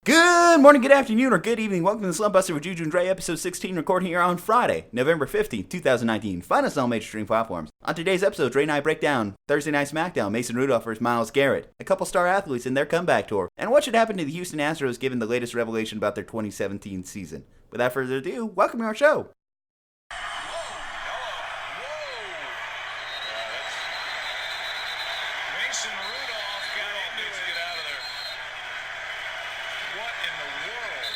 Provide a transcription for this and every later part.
Good morning, good afternoon, or good evening. Welcome to the Slump Buster with Juju and Dre, episode 16, recording here on Friday, November 15th, 2019. Find us on all major streaming platforms. On today's episode, Dre and I break down Thursday Night SmackDown, Mason Rudolph versus Myles Garrett, a couple star athletes in their comeback tour, and what should happen to the Houston Astros given the latest revelation about their 2017 season. Without further ado, welcome to our show. Mason Rudolph got into it. Get out of there. What in the world?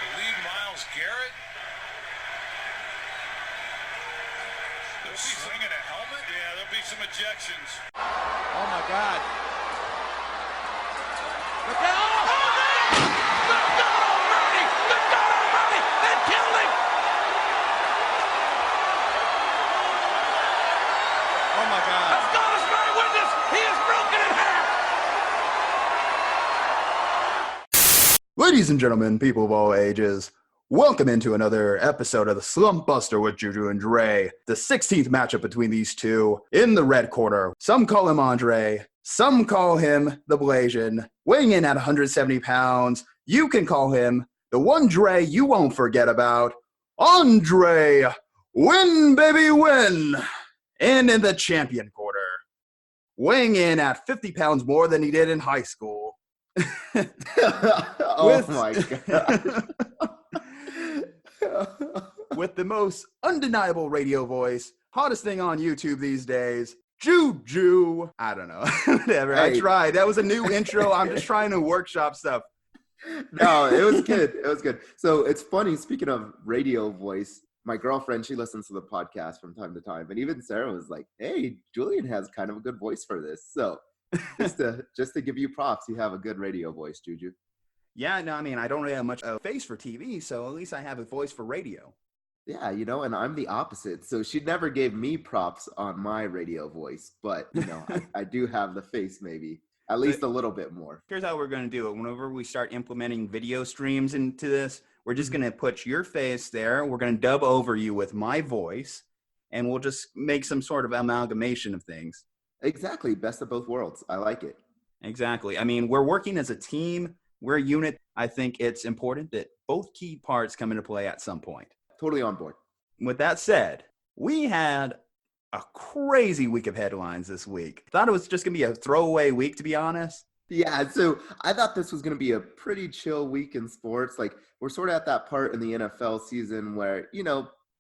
The lead, Myles Garrett. They'll be swinging a helmet. Yeah, there'll be some ejections. Oh my God. Look out. Good God Almighty! Good God Almighty! That killed him! Oh my God. As God is my witness, he is broken in half! Ladies and gentlemen, people of all ages, welcome into another episode of the Slump Buster with Juju and Dre, the 16th matchup between these two in the red corner. Some call him Andre, some call him the Blasian, weighing in at 170 pounds. You can call him the one Dre you won't forget about, Andre. Win, baby, win. And in the champion quarter, weighing in at 50 pounds more than he did in high school. Oh my God. With the most undeniable radio voice, hottest thing on YouTube these days, Juju. I don't know. Whatever. I Hey. tried. That was a new intro. I'm just trying to workshop stuff. No, it was good. It was good. So it's funny, speaking of radio voice, my girlfriend, she listens to the podcast from time to time. And even Sarah was like, hey, Julian has kind of a good voice for this. So just to give you props, you have a good radio voice, Juju. Yeah, no, I mean, I don't really have much of a face for TV, so at least I have a voice for radio. Yeah, and I'm the opposite. So she never gave me props on my radio voice. But, I do have the face maybe, at least a little bit more. Here's how we're going to do it. Whenever we start implementing video streams into this, we're just going to put your face there. We're going to dub over you with my voice, and we'll just make some sort of amalgamation of things. Exactly. Best of both worlds. I like it. Exactly. I mean, we're working as a team. We're a unit. I think it's important that both key parts come into play at some point. Totally on board. With that said, we had a crazy week of headlines this week. Thought it was just going to be a throwaway week, to be honest. Yeah, so I thought this was going to be a pretty chill week in sports. Like, we're sort of at that part in the NFL season where,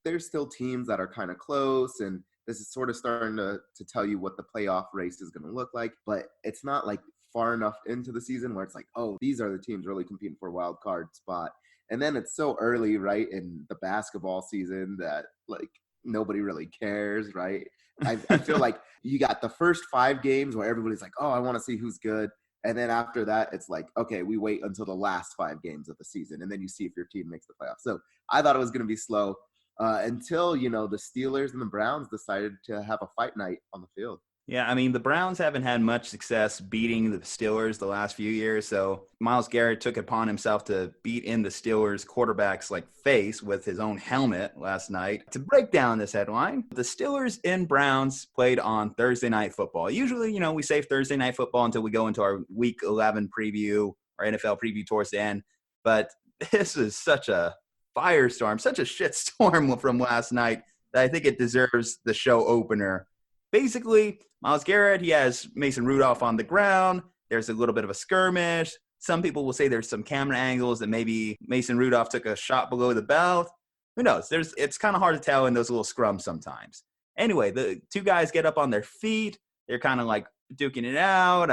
there's still teams that are kind of close, and this is sort of starting to tell you what the playoff race is going to look like. But it's not like far enough into the season where it's like, oh, these are the teams really competing for a wild card spot. And then it's so early, right, in the basketball season that, like, nobody really cares, right? I feel like you got the first 5 games where everybody's like, oh, I want to see who's good. And then after that, it's like, okay, we wait until the last 5 games of the season, and then you see if your team makes the playoffs. So I thought it was going to be slow until, the Steelers and the Browns decided to have a fight night on the field. Yeah, I mean, the Browns haven't had much success beating the Steelers the last few years, so Myles Garrett took it upon himself to beat in the Steelers quarterback's face with his own helmet last night. To break down this headline, the Steelers and Browns played on Thursday Night Football. Usually, we save Thursday Night Football until we go into our Week 11 preview, our NFL preview towards the end, but this is such a firestorm, such a shitstorm from last night that I think it deserves the show opener. Basically, Myles Garrett, he has Mason Rudolph on the ground. There's a little bit of a skirmish. Some people will say there's some camera angles that maybe Mason Rudolph took a shot below the belt. Who knows? It's kind of hard to tell in those little scrums sometimes. Anyway, the two guys get up on their feet. They're kind of like duking it out.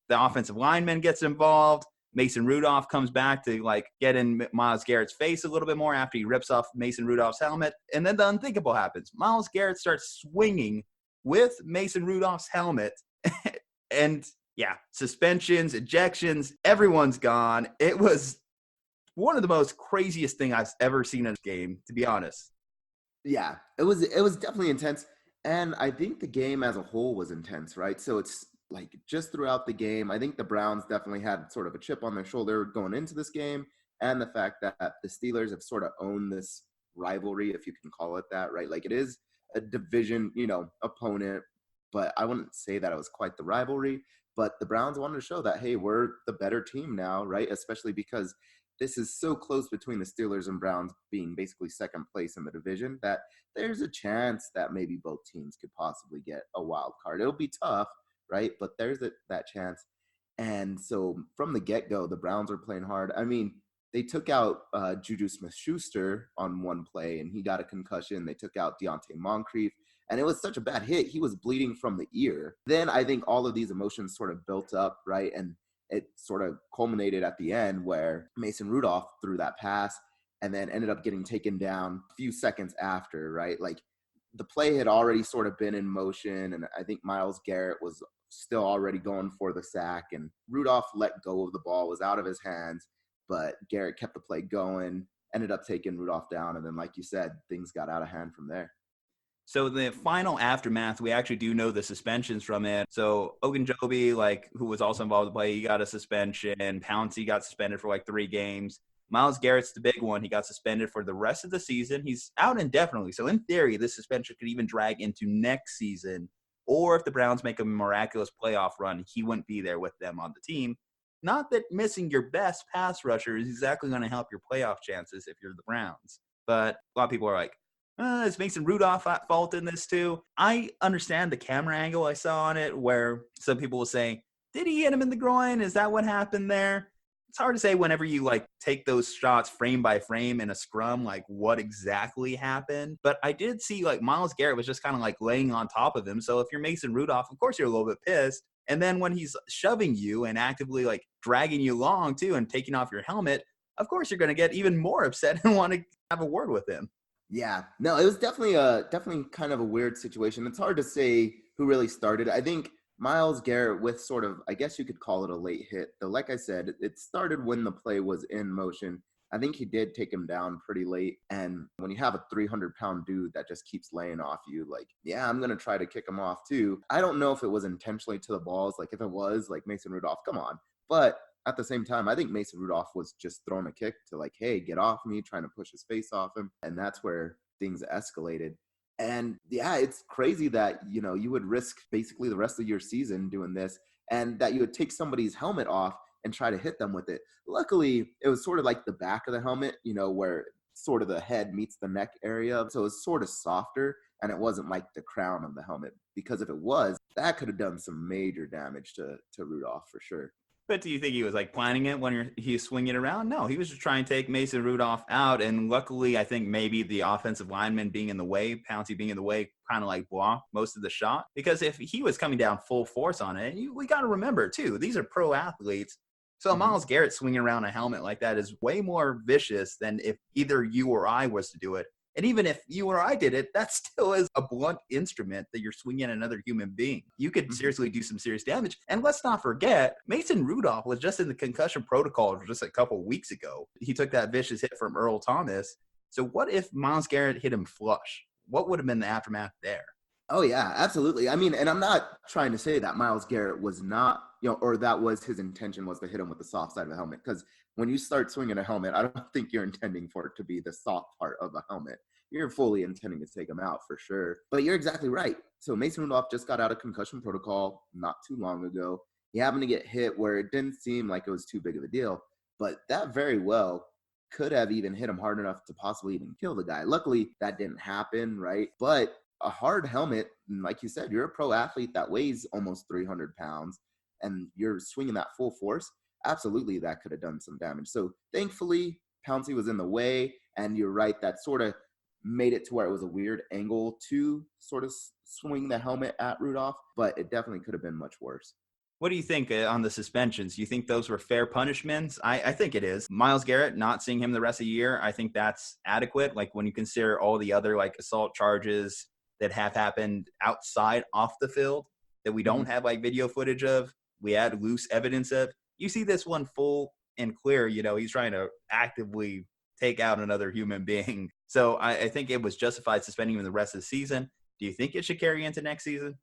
The offensive lineman gets involved. Mason Rudolph comes back to get in Myles Garrett's face a little bit more after he rips off Mason Rudolph's helmet. And then the unthinkable happens. Myles Garrett starts swinging with Mason Rudolph's helmet. And yeah, suspensions, ejections, everyone's gone. It was one of the most craziest thing I've ever seen in a game, to be honest. Yeah, it was definitely intense. And I think the game as a whole was intense, right? So it's like just throughout the game, I think the Browns definitely had sort of a chip on their shoulder going into this game. And the fact that the Steelers have sort of owned this rivalry, if you can call it that, right? Like, it is a division, opponent, but I wouldn't say that it was quite the rivalry. But the Browns wanted to show that, hey, we're the better team now, right? Especially because this is so close between the Steelers and Browns being basically second place in the division that there's a chance that maybe both teams could possibly get a wild card. It'll be tough, right? But there's that chance. And so from the get-go, the Browns are playing hard. I mean, they took out Juju Smith-Schuster on one play, and he got a concussion. They took out Deontay Moncrief, and it was such a bad hit. He was bleeding from the ear. Then I think all of these emotions sort of built up, right? And it sort of culminated at the end where Mason Rudolph threw that pass and then ended up getting taken down a few seconds after, right? Like the play had already sort of been in motion, and I think Myles Garrett was still already going for the sack, and Rudolph let go of the ball, was out of his hands, but Garrett kept the play going, ended up taking Rudolph down, and then, like you said, things got out of hand from there. So the final aftermath, we actually do know the suspensions from it. So Ogunjobi, who was also involved in the play, he got a suspension. Pouncey got suspended for 3 games. Myles Garrett's the big one. He got suspended for the rest of the season. He's out indefinitely. So in theory, this suspension could even drag into next season. Or if the Browns make a miraculous playoff run, he wouldn't be there with them on the team. Not that missing your best pass rusher is exactly going to help your playoff chances if you're the Browns. But a lot of people are like, is Mason Rudolph at fault in this too? I understand the camera angle I saw on it where some people will say, did he hit him in the groin? Is that what happened there? It's hard to say whenever you take those shots frame by frame in a scrum, what exactly happened. But I did see Myles Garrett was just kind of laying on top of him. So if you're Mason Rudolph, of course you're a little bit pissed. And then when he's shoving you and actively dragging you along too and taking off your helmet, of course you're going to get even more upset and want to have a word with him. Yeah, no, it was definitely kind of a weird situation. It's hard to say who really started. I think Myles Garrett with sort of, I guess you could call it a late hit. Though, like I said, it started when the play was in motion. I think he did take him down pretty late. And when you have a 300-pound dude that just keeps laying off you, yeah, I'm going to try to kick him off too. I don't know if it was intentionally to the balls. If it was, Mason Rudolph, come on. But at the same time, I think Mason Rudolph was just throwing a kick to hey, get off me, trying to push his face off him. And that's where things escalated. And yeah, it's crazy that, you would risk basically the rest of your season doing this and that you would take somebody's helmet off and try to hit them with it. Luckily, it was sort of the back of the helmet, where sort of the head meets the neck area. So it was sort of softer and it wasn't the crown of the helmet, because if it was, that could have done some major damage to Rudolph for sure. But do you think he was planning it when he's swinging around? No, he was just trying to take Mason Rudolph out. And luckily, I think maybe the offensive lineman being in the way, Pouncey being in the way, kind of blocked most of the shot. Because if he was coming down full force on it, we got to remember too, these are pro athletes. So Myles Garrett swinging around a helmet like that is way more vicious than if either you or I was to do it. And even if you or I did it, that still is a blunt instrument that you're swinging at another human being. You could seriously do some serious damage. And let's not forget, Mason Rudolph was just in the concussion protocol just a couple weeks ago. He took that vicious hit from Earl Thomas. So what if Myles Garrett hit him flush? What would have been the aftermath there? Oh, yeah, absolutely. I mean, and I'm not trying to say that Myles Garrett was not, or that was his intention was to hit him with the soft side of the helmet. Because when you start swinging a helmet, I don't think you're intending for it to be the soft part of the helmet. You're fully intending to take him out for sure. But you're exactly right. So Mason Rudolph just got out of concussion protocol not too long ago. He happened to get hit where it didn't seem like it was too big of a deal. But that very well could have even hit him hard enough to possibly even kill the guy. Luckily, that didn't happen, right? But a hard helmet, like you said, you're a pro athlete that weighs almost 300 pounds and you're swinging that full force. Absolutely, that could have done some damage. So thankfully, Pouncey was in the way. And you're right, that sort of made it to where it was a weird angle to sort of swing the helmet at Rudolph, but it definitely could have been much worse. What do you think on the suspensions? Do you think those were fair punishments? I think it is. Myles Garrett, not seeing him the rest of the year, I think that's adequate. When you consider all the other assault charges that have happened outside off the field that we don't have video footage of, we had loose evidence of. You see this one full and clear, he's trying to actively take out another human being. So I think it was justified suspending him the rest of the season. Do you think it should carry into next season?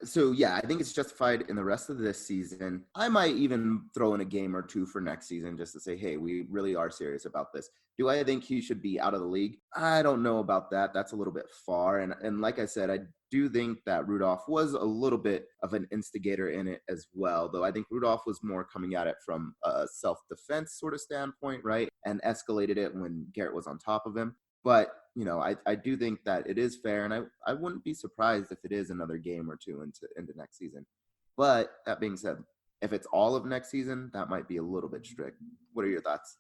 So, yeah, I think it's justified in the rest of this season. I might even throw in a game or two for next season just to say, hey, we really are serious about this. Do I think he should be out of the league? I don't know about that. That's a little bit far. And like I said, I do think that Rudolph was a little bit of an instigator in it as well, though I think Rudolph was more coming at it from a self-defense sort of standpoint, right? And escalated it when Garrett was on top of him. But, I do think that it is fair, and I wouldn't be surprised if it is another game or two into next season. But that being said, if it's all of next season, that might be a little bit strict. What are your thoughts?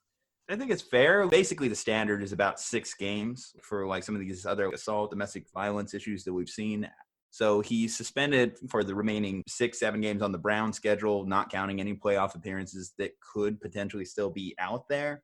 I think it's fair. Basically, the standard is about 6 games for like some of these other assault, domestic violence issues that we've seen. So he's suspended for the remaining 6-7 games on the Brown schedule, not counting any playoff appearances that could potentially still be out there.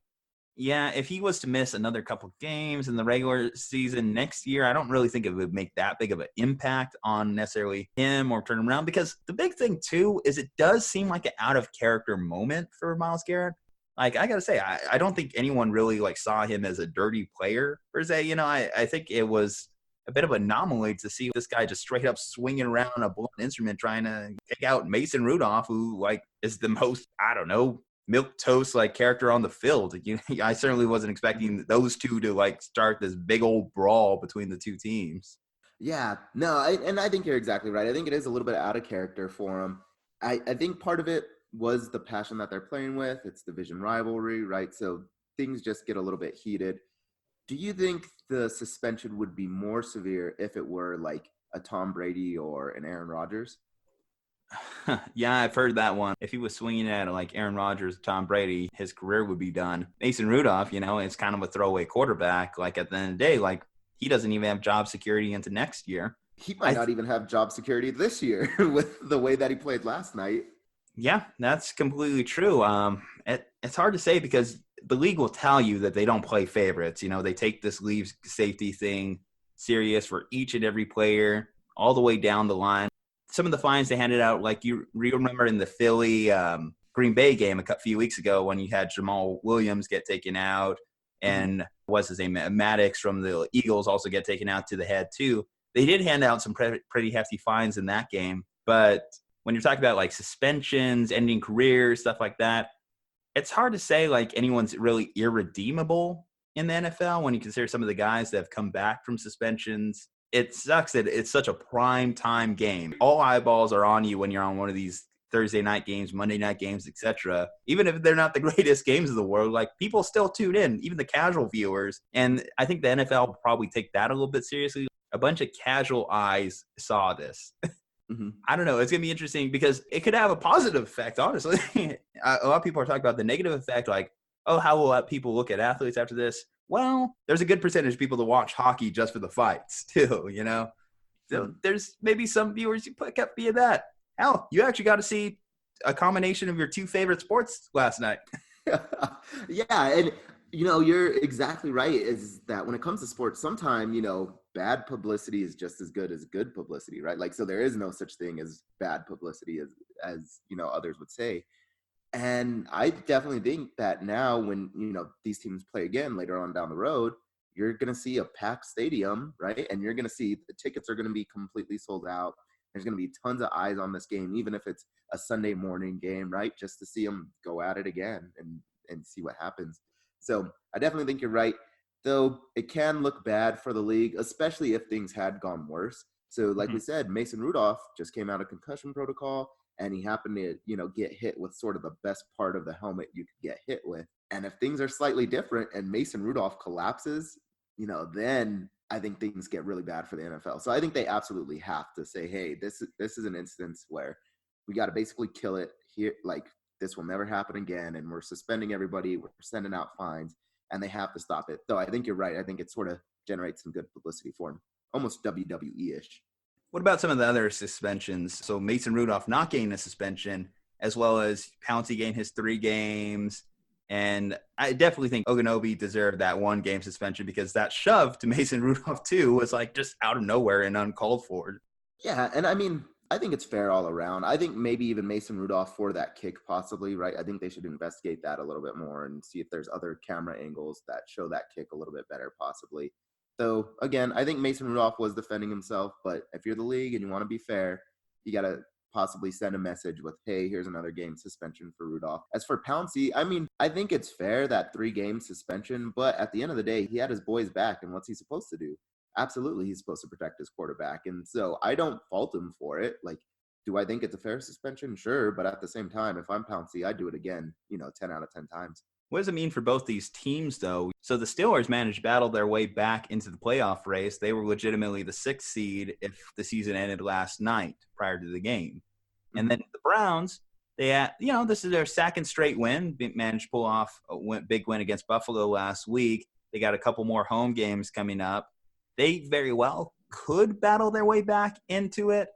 Yeah, if he was to miss another couple games in the regular season next year, I don't really think it would make that big of an impact on necessarily him or turn him around, because the big thing too is it does seem like an out of character moment for Myles Garrett. Like, I got to say, I don't think anyone really like saw him as a dirty player per se. I think it was a bit of an anomaly to see this guy just straight up swinging around a blunt instrument trying to take out Mason Rudolph, who like is the most, I don't know, milquetoast like character on the field. I certainly wasn't expecting those two to like start this big old brawl between the two teams. Yeah, no, I think you're exactly right. I think it is a little bit out of character for him. I think part of it was the passion that they're playing with. It's division rivalry, right? So things just get a little bit heated. Do you think the suspension would be more severe if it were like a Tom Brady or an Aaron Rodgers? Yeah, I've heard that one. If he was swinging at like Aaron Rodgers, Tom Brady, his career would be done. Mason Rudolph, it's kind of a throwaway quarterback. Like at the end of the day, like he doesn't even have job security into next year. He might not even have job security this year with the way that he played last night. Yeah, that's completely true. It's hard to say because the league will tell you that they don't play favorites. They take this league safety thing serious for each and every player all the way down the line. Some of the fines they handed out, like you remember in the Philly Green Bay game a few weeks ago when you had Jamal Williams get taken out and what's his name, Maddox from the Eagles also get taken out to the head too. They did hand out some pretty hefty fines in that game. But when you're talking about like suspensions, ending careers, stuff like that, it's hard to say like anyone's really irredeemable in the NFL when you consider some of the guys that have come back from suspensions. It sucks that it's such a prime time game. All eyeballs are on you when you're on one of these Thursday night games, Monday night games, etc. Even if they're not the greatest games of the world, like people still tune in, even the casual viewers. And I think the NFL will probably take that a little bit seriously. A bunch of casual eyes saw this. I don't know. It's going to be interesting because it could have a positive effect, honestly. A lot of people are talking about the negative effect, like, oh, how will people look at athletes after this? Well, there's a good percentage of people that watch hockey just for the fights, too, So there's maybe some viewers who kept being that. Hell, you actually got to see a combination of your two favorite sports last night. Yeah, and, you're exactly right, is that when it comes to sports, sometimes, bad publicity is just as good as good publicity, right? Like, so there is no such thing as bad publicity as others would say. And I definitely think that now when, these teams play again later on down the road, you're going to see a packed stadium, right? And you're going to see the tickets are going to be completely sold out. There's going to be tons of eyes on this game, even if it's a Sunday morning game, right? Just to see them go at it again and see what happens. So I definitely think you're right, though it can look bad for the league, especially if things had gone worse. So like we said, Mason Rudolph just came out of concussion protocol, and he happened to, get hit with sort of the best part of the helmet you could get hit with. And if things are slightly different and Mason Rudolph collapses, then I think things get really bad for the NFL. So I think they absolutely have to say, hey, this is an instance where we got to basically kill it here. Like, this will never happen again. And we're suspending everybody. We're sending out fines, and they have to stop it. Though I think you're right. I think it sort of generates some good publicity for him, almost WWE-ish. What about some of the other suspensions? So Mason Rudolph not getting a suspension, as well as Pouncey getting his 3 games. And I definitely think Ogunjobi deserved that 1 game suspension because that shove to Mason Rudolph too was like just out of nowhere and uncalled for. Yeah, and I mean, I think it's fair all around. I think maybe even Mason Rudolph for that kick possibly, right? I think they should investigate that a little bit more and see if there's other camera angles that show that kick a little bit better possibly. So again, I think Mason Rudolph was defending himself, but if you're the league and you want to be fair, you got to possibly send a message with, hey, here's another game suspension for Rudolph. As for Pouncey, I mean, I think it's fair that 3 game suspension, but at the end of the day, he had his boys back, and what's he supposed to do? absolutely he's supposed to protect his quarterback. And so I don't fault him for it. Like, do I think it's a fair suspension? Sure. But at the same time, if I'm Pouncey, I'd do it again, 10 out of 10 times. What does it mean for both these teams, though? So the Steelers managed to battle their way back into the playoff race. They were legitimately the 6th seed if the season ended last night prior to the game. And then the Browns, they had, this is their second straight win. Managed to pull off a big win against Buffalo last week. They got a couple more home games coming up. They very well could battle their way back into it.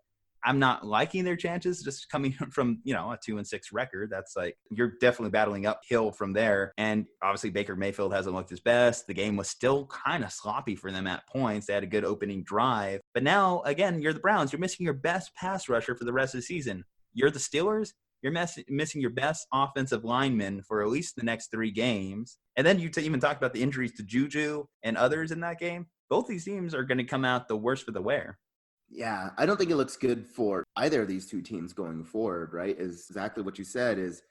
I'm not liking their chances just coming from, a 2-6 record. That's like, you're definitely battling uphill from there. And obviously Baker Mayfield hasn't looked his best. The game was still kind of sloppy for them at points. They had a good opening drive. But now, again, you're the Browns. You're missing your best pass rusher for the rest of the season. You're the Steelers. You're missing your best offensive lineman for at least the next 3 games. And then you even talk about the injuries to Juju and others in that game. Both these teams are going to come out the worst for the wear. Yeah, I don't think it looks good for either of these two teams going forward, right? Is exactly what you said, is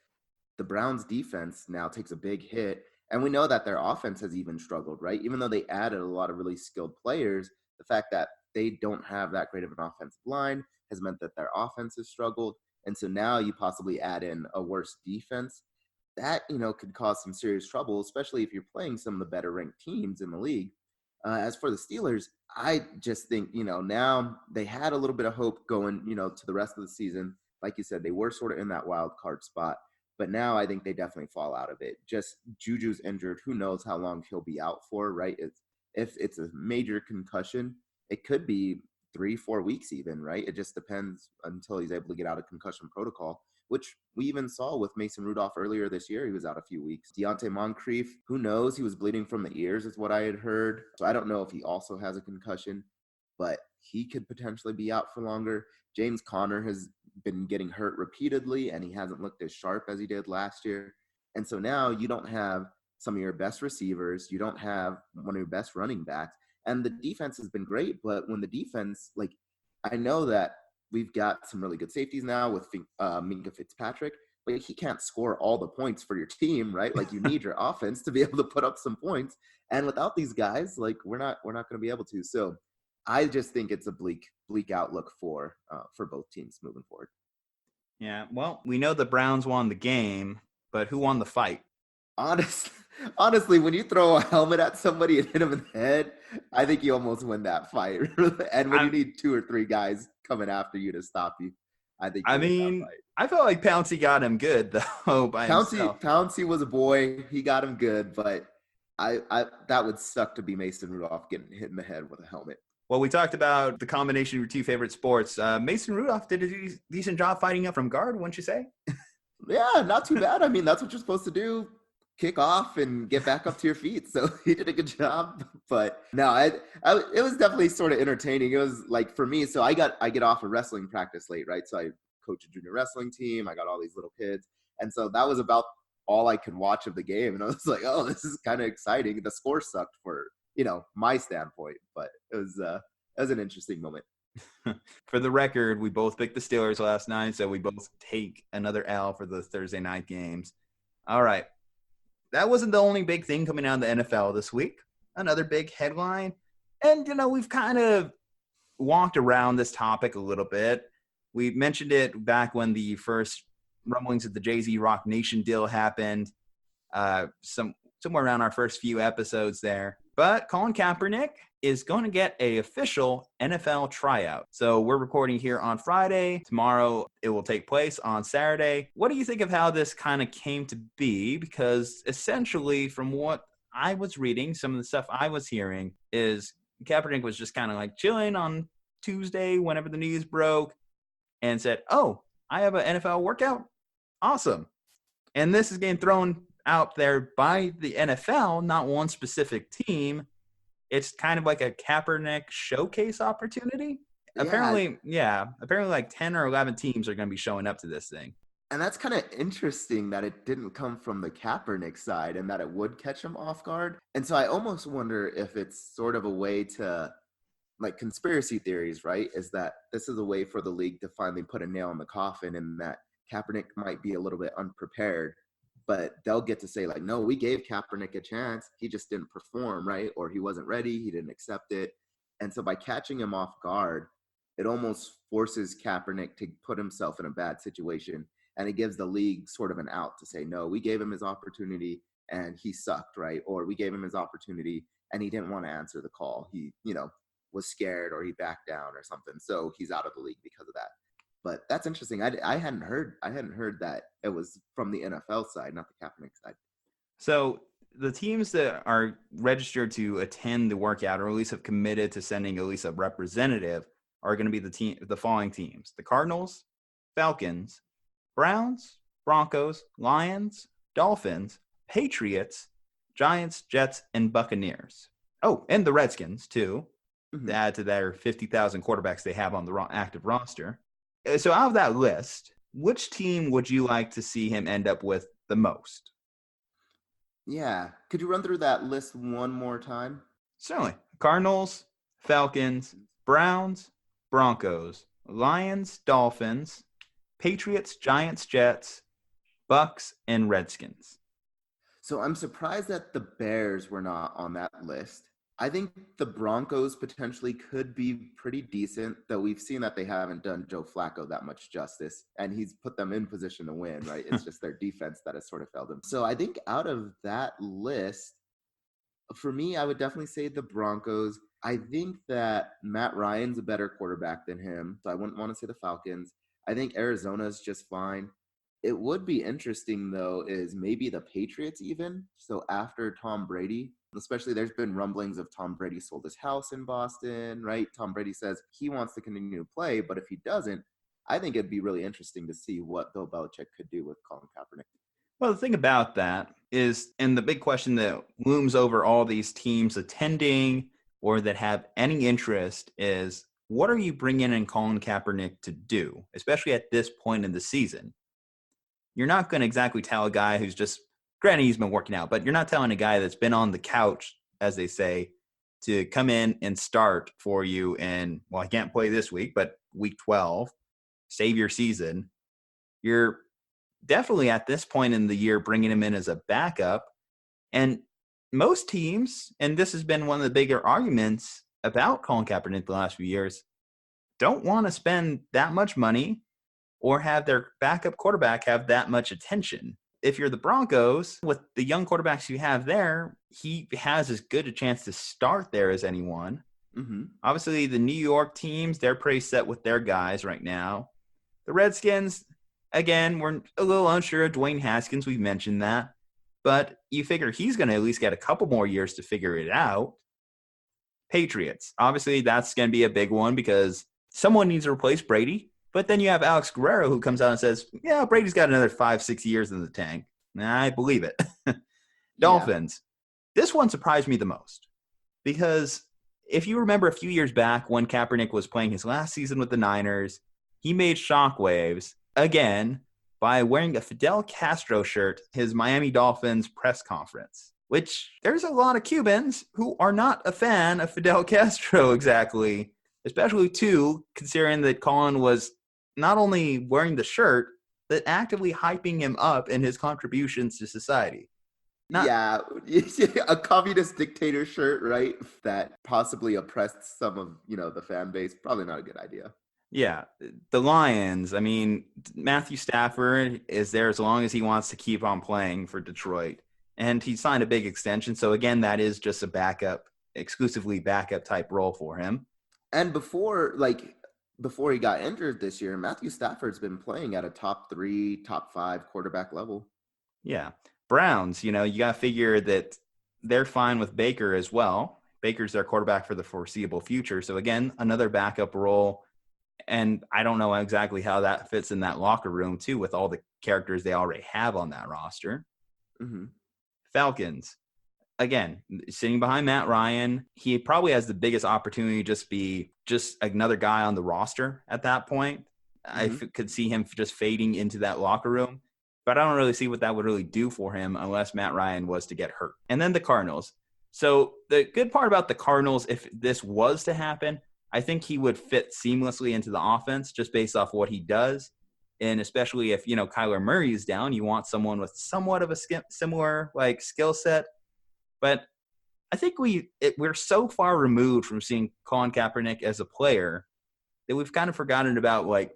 the Browns defense now takes a big hit. And we know that their offense has even struggled, right? Even though they added a lot of really skilled players, the fact that they don't have that great of an offensive line has meant that their offense has struggled. And so now you possibly add in a worse defense. That, could cause some serious trouble, especially if you're playing some of the better ranked teams in the league. As for the Steelers, I just think, now they had a little bit of hope going, to the rest of the season. Like you said, they were sort of in that wild card spot. But now I think they definitely fall out of it. Just Juju's injured. Who knows how long he'll be out for, right? If it's a major concussion, it could be 3-4 weeks even, right? It just depends until he's able to get out of concussion protocol, which we even saw with Mason Rudolph earlier this year. He was out a few weeks. Deontay Moncrief, who knows? He was bleeding from the ears is what I had heard. So I don't know if he also has a concussion, but he could potentially be out for longer. James Conner has been getting hurt repeatedly, and he hasn't looked as sharp as he did last year. And so now you don't have some of your best receivers. You don't have one of your best running backs. And the defense has been great, but when the defense, I know that we've got some really good safeties now with Minkah Fitzpatrick, but he can't score all the points for your team, right? Like, you need your offense to be able to put up some points. And without these guys, we're not going to be able to. So I just think it's a bleak outlook for both teams moving forward. Yeah, well, we know the Browns won the game, but who won the fight? Honestly, when you throw a helmet at somebody and hit them in the head, I think you almost win that fight. And when you need 2 or 3 guys coming after you to stop you, I think. I felt like Pouncey got him good though. Pouncey was a boy. He got him good, but I that would suck to be Mason Rudolph getting hit in the head with a helmet. Well, we talked about the combination of your 2 favorite sports. Mason Rudolph did a decent job fighting up from guard, wouldn't you say? Yeah, not too bad. I mean, that's what you're supposed to do. Kick off and get back up to your feet. So he did a good job. But no, it was definitely sort of entertaining. It was like, for me, so I get off of wrestling practice late, right? So I coach a junior wrestling team. I got all these little kids. And so that was about all I could watch of the game. And I was like, oh, this is kind of exciting. The score sucked for, my standpoint, but it was an interesting moment. For the record, we both picked the Steelers last night, so we both take another L for the Thursday night games. All right. That wasn't the only big thing coming out of the NFL this week. Another big headline. And, we've kind of walked around this topic a little bit. We mentioned it back when the first rumblings of the Jay-Z Rock Nation deal happened, somewhere around our first few episodes there. But Colin Kaepernick is going to get an official NFL tryout. So we're recording here on Friday. Tomorrow it will take place on Saturday. What do you think of how this kind of came to be? Because essentially, from what I was reading, some of the stuff I was hearing is Kaepernick was just kind of like chilling on Tuesday whenever the news broke and said, oh, I have an NFL workout? Awesome. And this is getting thrown out there by the NFL, not one specific team. It's kind of like a Kaepernick showcase opportunity. Yeah. Apparently like 10 or 11 teams are going to be showing up to this thing. And that's kind of interesting that it didn't come from the Kaepernick side and that it would catch him off guard. And so I almost wonder if it's sort of a way to, like, conspiracy theories, right? Is that this is a way for the league to finally put a nail in the coffin, and that Kaepernick might be a little bit unprepared, but they'll get to say, like, no, we gave Kaepernick a chance. He just didn't perform, right? Or he wasn't ready. He didn't accept it. And so by catching him off guard, it almost forces Kaepernick to put himself in a bad situation. And it gives the league sort of an out to say, no, we gave him his opportunity and he sucked, right? Or we gave him his opportunity and he didn't want to answer the call. He, was scared or he backed down or something. So he's out of the league because of that. But that's interesting. I hadn't heard that it was from the NFL side, not the Kaepernick side. So the teams that are registered to attend the workout, or at least have committed to sending at least a representative, are going to be the following teams: the Cardinals, Falcons, Browns, Broncos, Lions, Dolphins, Patriots, Giants, Jets, and Buccaneers. Oh, and the Redskins too, to add to their 50,000 quarterbacks they have on the active roster. So out of that list, which team would you like to see him end up with the most? Yeah. Could you run through that list one more time? Certainly. Cardinals, Falcons, Browns, Broncos, Lions, Dolphins, Patriots, Giants, Jets, Bucks, and Redskins. So I'm surprised that the Bears were not on that list. I think the Broncos potentially could be pretty decent, though we've seen that they haven't done Joe Flacco that much justice, and he's put them in position to win, right? It's just their defense that has sort of failed them. So I think out of that list, for me, I would definitely say the Broncos. I think that Matt Ryan's a better quarterback than him, so I wouldn't want to say the Falcons. I think Arizona's just fine. It would be interesting, though, is maybe the Patriots even. So after Tom Brady, especially there's been rumblings of Tom Brady sold his house in Boston, right? Tom Brady says he wants to continue to play, but if he doesn't, I think it'd be really interesting to see what Bill Belichick could do with Colin Kaepernick. Well, the thing about that is, and the big question that looms over all these teams attending or that have any interest is, what are you bringing in Colin Kaepernick to do, especially at this point in the season? You're not going to exactly tell a guy who's just, granted he's been working out, but you're not telling a guy that's been on the couch, as they say, to come in and start for you in, well, I can't play this week, but week 12, save your season. You're definitely at this point in the year bringing him in as a backup. And most teams, and this has been one of the bigger arguments about Colin Kaepernick the last few years, don't want to spend that much money or have their backup quarterback have that much attention. If you're the Broncos, with the young quarterbacks you have there, he has as good a chance to start there as anyone. Mm-hmm. Obviously, the New York teams, they're pretty set with their guys right now. The Redskins, again, we're a little unsure of Dwayne Haskins. We've mentioned that. But you figure he's going to at least get a couple more years to figure it out. Patriots, obviously, that's going to be a big one because someone needs to replace Brady. But then you have Alex Guerrero who comes out and says, yeah, Brady's got another 5-6 years in the tank. I believe it. Dolphins. Yeah. This one surprised me the most because if you remember a few years back when Kaepernick was playing his last season with the Niners, he made shockwaves again by wearing a Fidel Castro shirt, his Miami Dolphins press conference, which there's a lot of Cubans who are not a fan of Fidel Castro exactly, especially too, considering that Colin was not only wearing the shirt, but actively hyping him up in his contributions to society. Yeah, a communist dictator shirt, right? That possibly oppressed some of, the fan base. Probably not a good idea. Yeah, the Lions, I mean, Matthew Stafford is there as long as he wants to keep on playing for Detroit. And he signed a big extension. So, again, that is just a backup, exclusively backup type role for him. And before he got injured this year, Matthew Stafford's been playing at a top 3, top 5 quarterback level. Yeah. Browns, you got to figure that they're fine with Baker as well. Baker's their quarterback for the foreseeable future. So, again, another backup role. And I don't know exactly how that fits in that locker room, too, with all the characters they already have on that roster. Mm-hmm. Falcons. Again, sitting behind Matt Ryan, he probably has the biggest opportunity to just be just another guy on the roster at that point. Mm-hmm. I could see him just fading into that locker room, but I don't really see what that would really do for him unless Matt Ryan was to get hurt. And then the Cardinals. So the good part about the Cardinals, if this was to happen, I think he would fit seamlessly into the offense just based off what he does. And especially if, Kyler Murray is down, you want someone with somewhat of a similar skill set. But I think we're so far removed from seeing Colin Kaepernick as a player that we've kind of forgotten about like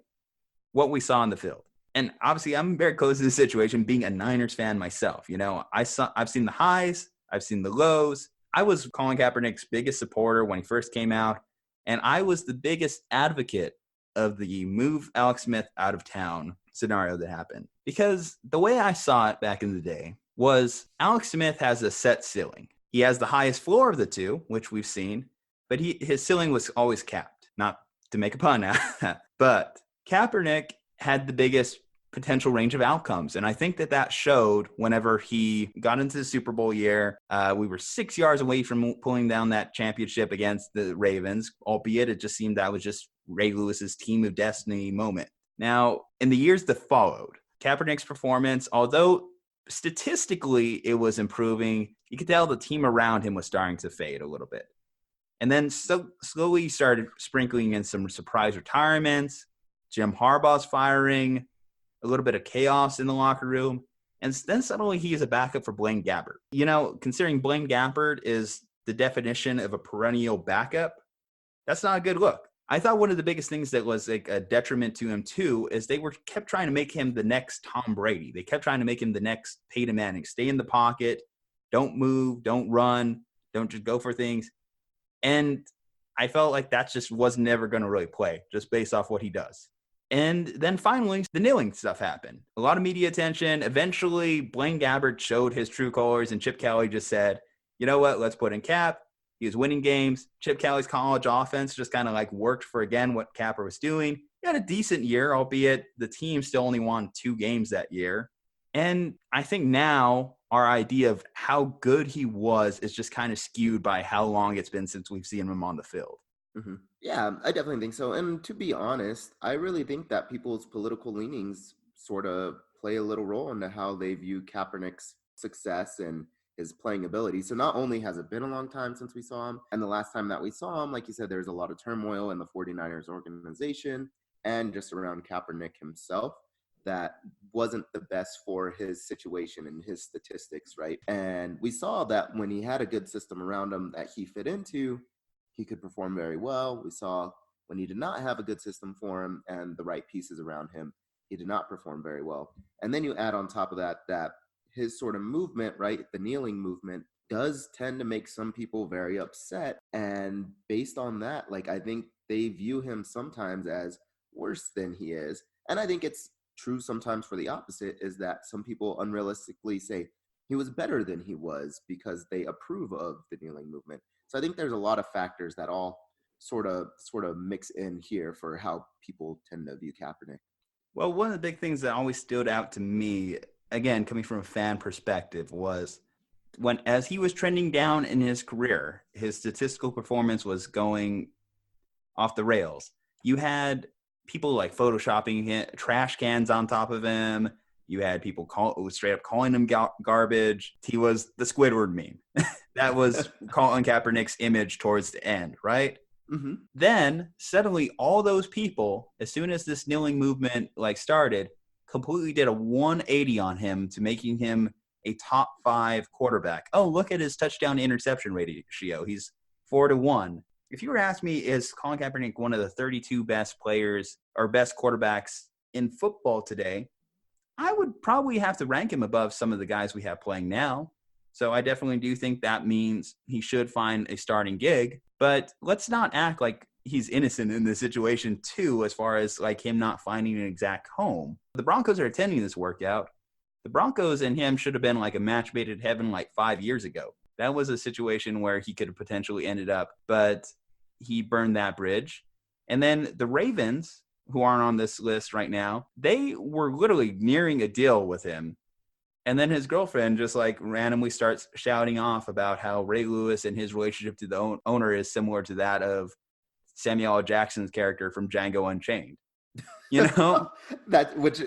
what we saw on the field. And obviously, I'm very close to the situation, being a Niners fan myself. You know, I've seen the highs, I've seen the lows. I was Colin Kaepernick's biggest supporter when he first came out, and I was the biggest advocate of the move Alex Smith out of town scenario that happened. Because the way I saw it back in the day was Alex Smith has a set ceiling. He has the highest floor of the two, which we've seen, but his ceiling was always capped. Not to make a pun out of that, but Kaepernick had the biggest potential range of outcomes. And I think that showed whenever he got into the Super Bowl year. We were 6 yards away from pulling down that championship against the Ravens, albeit it just seemed that was just Ray Lewis's team of destiny moment. Now, in the years that followed, Kaepernick's performance, although statistically it was improving, you could tell the team around him was starting to fade a little bit. And then slowly started sprinkling in some surprise retirements, Jim Harbaugh's firing, a little bit of chaos in the locker room. And then suddenly he is a backup for Blaine Gabbert. You know, considering Blaine Gabbert is the definition of a perennial backup, that's not a good look. I thought one of the biggest things that was like a detriment to him too is they kept trying to make him the next Tom Brady. They kept trying to make him the next Peyton Manning. Stay in the pocket, don't move, don't run, don't just go for things. And I felt like that just was never going to really play, just based off what he does. And then finally, the kneeling stuff happened. A lot of media attention. Eventually, Blaine Gabbert showed his true colors, and Chip Kelly just said, you know what, let's put in Cap. He was winning games. Chip Kelly's college offense just kind of like worked for, again, what Capper was doing. He had a decent year, albeit the team still only won 2 games that year. And I think now our idea of how good he was is just kind of skewed by how long it's been since we've seen him on the field. Mm-hmm. Yeah, I definitely think so. And to be honest, I really think that people's political leanings sort of play a little role into how they view Kaepernick's success and his playing ability. So not only has it been a long time since we saw him, and the last time that we saw him, like you said, there's a lot of turmoil in the 49ers organization and just around Kaepernick himself that wasn't the best for his situation and his statistics, right? And we saw that when he had a good system around him that he fit into, he could perform very well. We saw when he did not have a good system for him and the right pieces around him, he did not perform very well. And then you add on top of that his sort of movement, right, the kneeling movement, does tend to make some people very upset. And based on that, like, I think they view him sometimes as worse than he is. And I think it's true sometimes for the opposite, is that some people unrealistically say he was better than he was because they approve of the kneeling movement. So I think there's a lot of factors that all sort of mix in here for how people tend to view Kaepernick. Well, one of the big things that always stood out to me, again, coming from a fan perspective, was as he was trending down in his career, his statistical performance was going off the rails. You had people like photoshopping trash cans on top of him. You had people straight up calling him garbage. He was the Squidward meme. That was Colin Kaepernick's image towards the end, right? Mm-hmm. Then suddenly all those people, as soon as this kneeling movement like started, completely did a 180 on him to making him a top 5 quarterback. Oh, look at his touchdown to interception ratio. He's 4-1. If you were to ask me, is Colin Kaepernick one of the 32 best players or best quarterbacks in football today, I would probably have to rank him above some of the guys we have playing now. So I definitely do think that means he should find a starting gig. But let's not act like he's innocent in this situation too, as far as like him not finding an exact home. The Broncos are attending this workout. The Broncos and him should have been like a match made in heaven like 5 years ago. That was a situation where he could have potentially ended up, but he burned that bridge. And then the Ravens, who aren't on this list right now, they were literally nearing a deal with him. And then his girlfriend just like randomly starts shouting off about how Ray Lewis and his relationship to the owner is similar to that of Samuel L. Jackson's character from Django Unchained. You know? Which,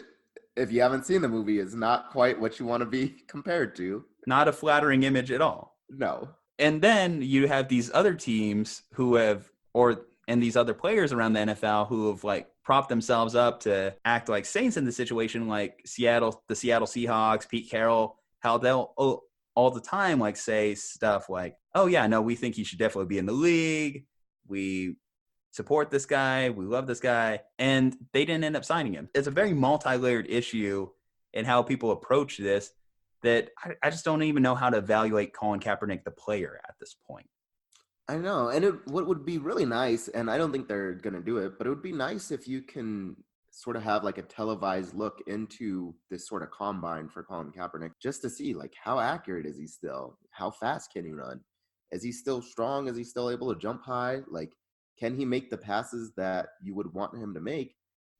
if you haven't seen the movie, is not quite what you want to be compared to. Not a flattering image at all. No. And then you have these other teams and these other players around the NFL who have like propped themselves up to act like saints in the situation, like the Seattle Seahawks, Pete Carroll, how they'll all the time, like say stuff like, oh yeah, no, we think he should definitely be in the league. We support this guy. We love this guy. And they didn't end up signing him. It's a very multi-layered issue in how people approach this that I just don't even know how to evaluate Colin Kaepernick, the player, at this point. I know. And what would be really nice, and I don't think they're going to do it, but it would be nice if you can sort of have like a televised look into this sort of combine for Colin Kaepernick just to see like how accurate is he still? How fast can he run? Is he still strong? Is he still able to jump high? Like, can he make the passes that you would want him to make?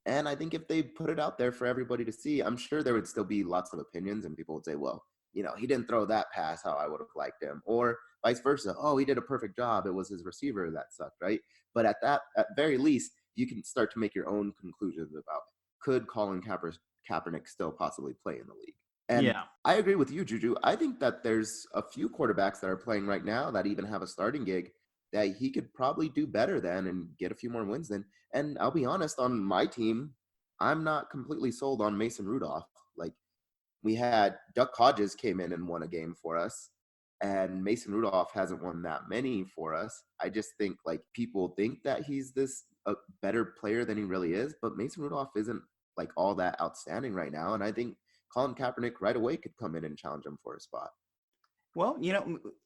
And I think if they put it out there for everybody to see, I'm sure there would still be lots of opinions and people would say, well, he didn't throw that pass how I would have liked him. Or vice versa. Oh, he did a perfect job. It was his receiver that sucked, right? But at very least, you can start to make your own conclusions about could Colin Kaepernick still possibly play in the league? And Yeah. I agree with you, Juju. I think that there's a few quarterbacks that are playing right now that even have a starting gig that he could probably do better than and get a few more wins than. And I'll be honest, on my team, I'm not completely sold on Mason Rudolph. Like, we had Duck Hodges came in and won a game for us, and Mason Rudolph hasn't won that many for us. I just think like people think that he's this a better player than he really is, but Mason Rudolph isn't like all that outstanding right now. And I think Colin Kaepernick right away could come in and challenge him for a spot. Well,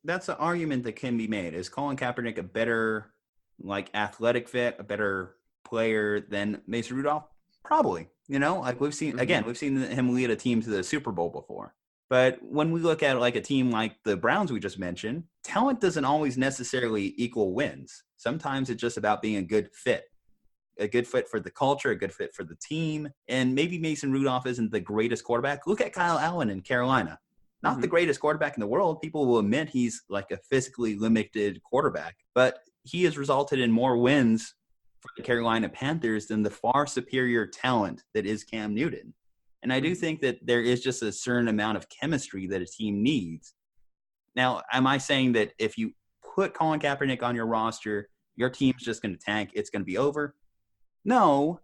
that's an argument that can be made. Is Colin Kaepernick a better like athletic fit, a better player than Mason Rudolph? Probably. Like we've seen him lead a team to the Super Bowl before. But when we look at like a team like the Browns we just mentioned, talent doesn't always necessarily equal wins. Sometimes it's just about being a good fit for the culture, a good fit for the team. And maybe Mason Rudolph isn't the greatest quarterback. Look at Kyle Allen in Carolina. Not the greatest quarterback in the world. People will admit he's like a physically limited quarterback, but he has resulted in more wins for the Carolina Panthers than the far superior talent that is Cam Newton. And I do think that there is just a certain amount of chemistry that a team needs. Now, am I saying that if you put Colin Kaepernick on your roster, your team's just going to tank, it's going to be over? No,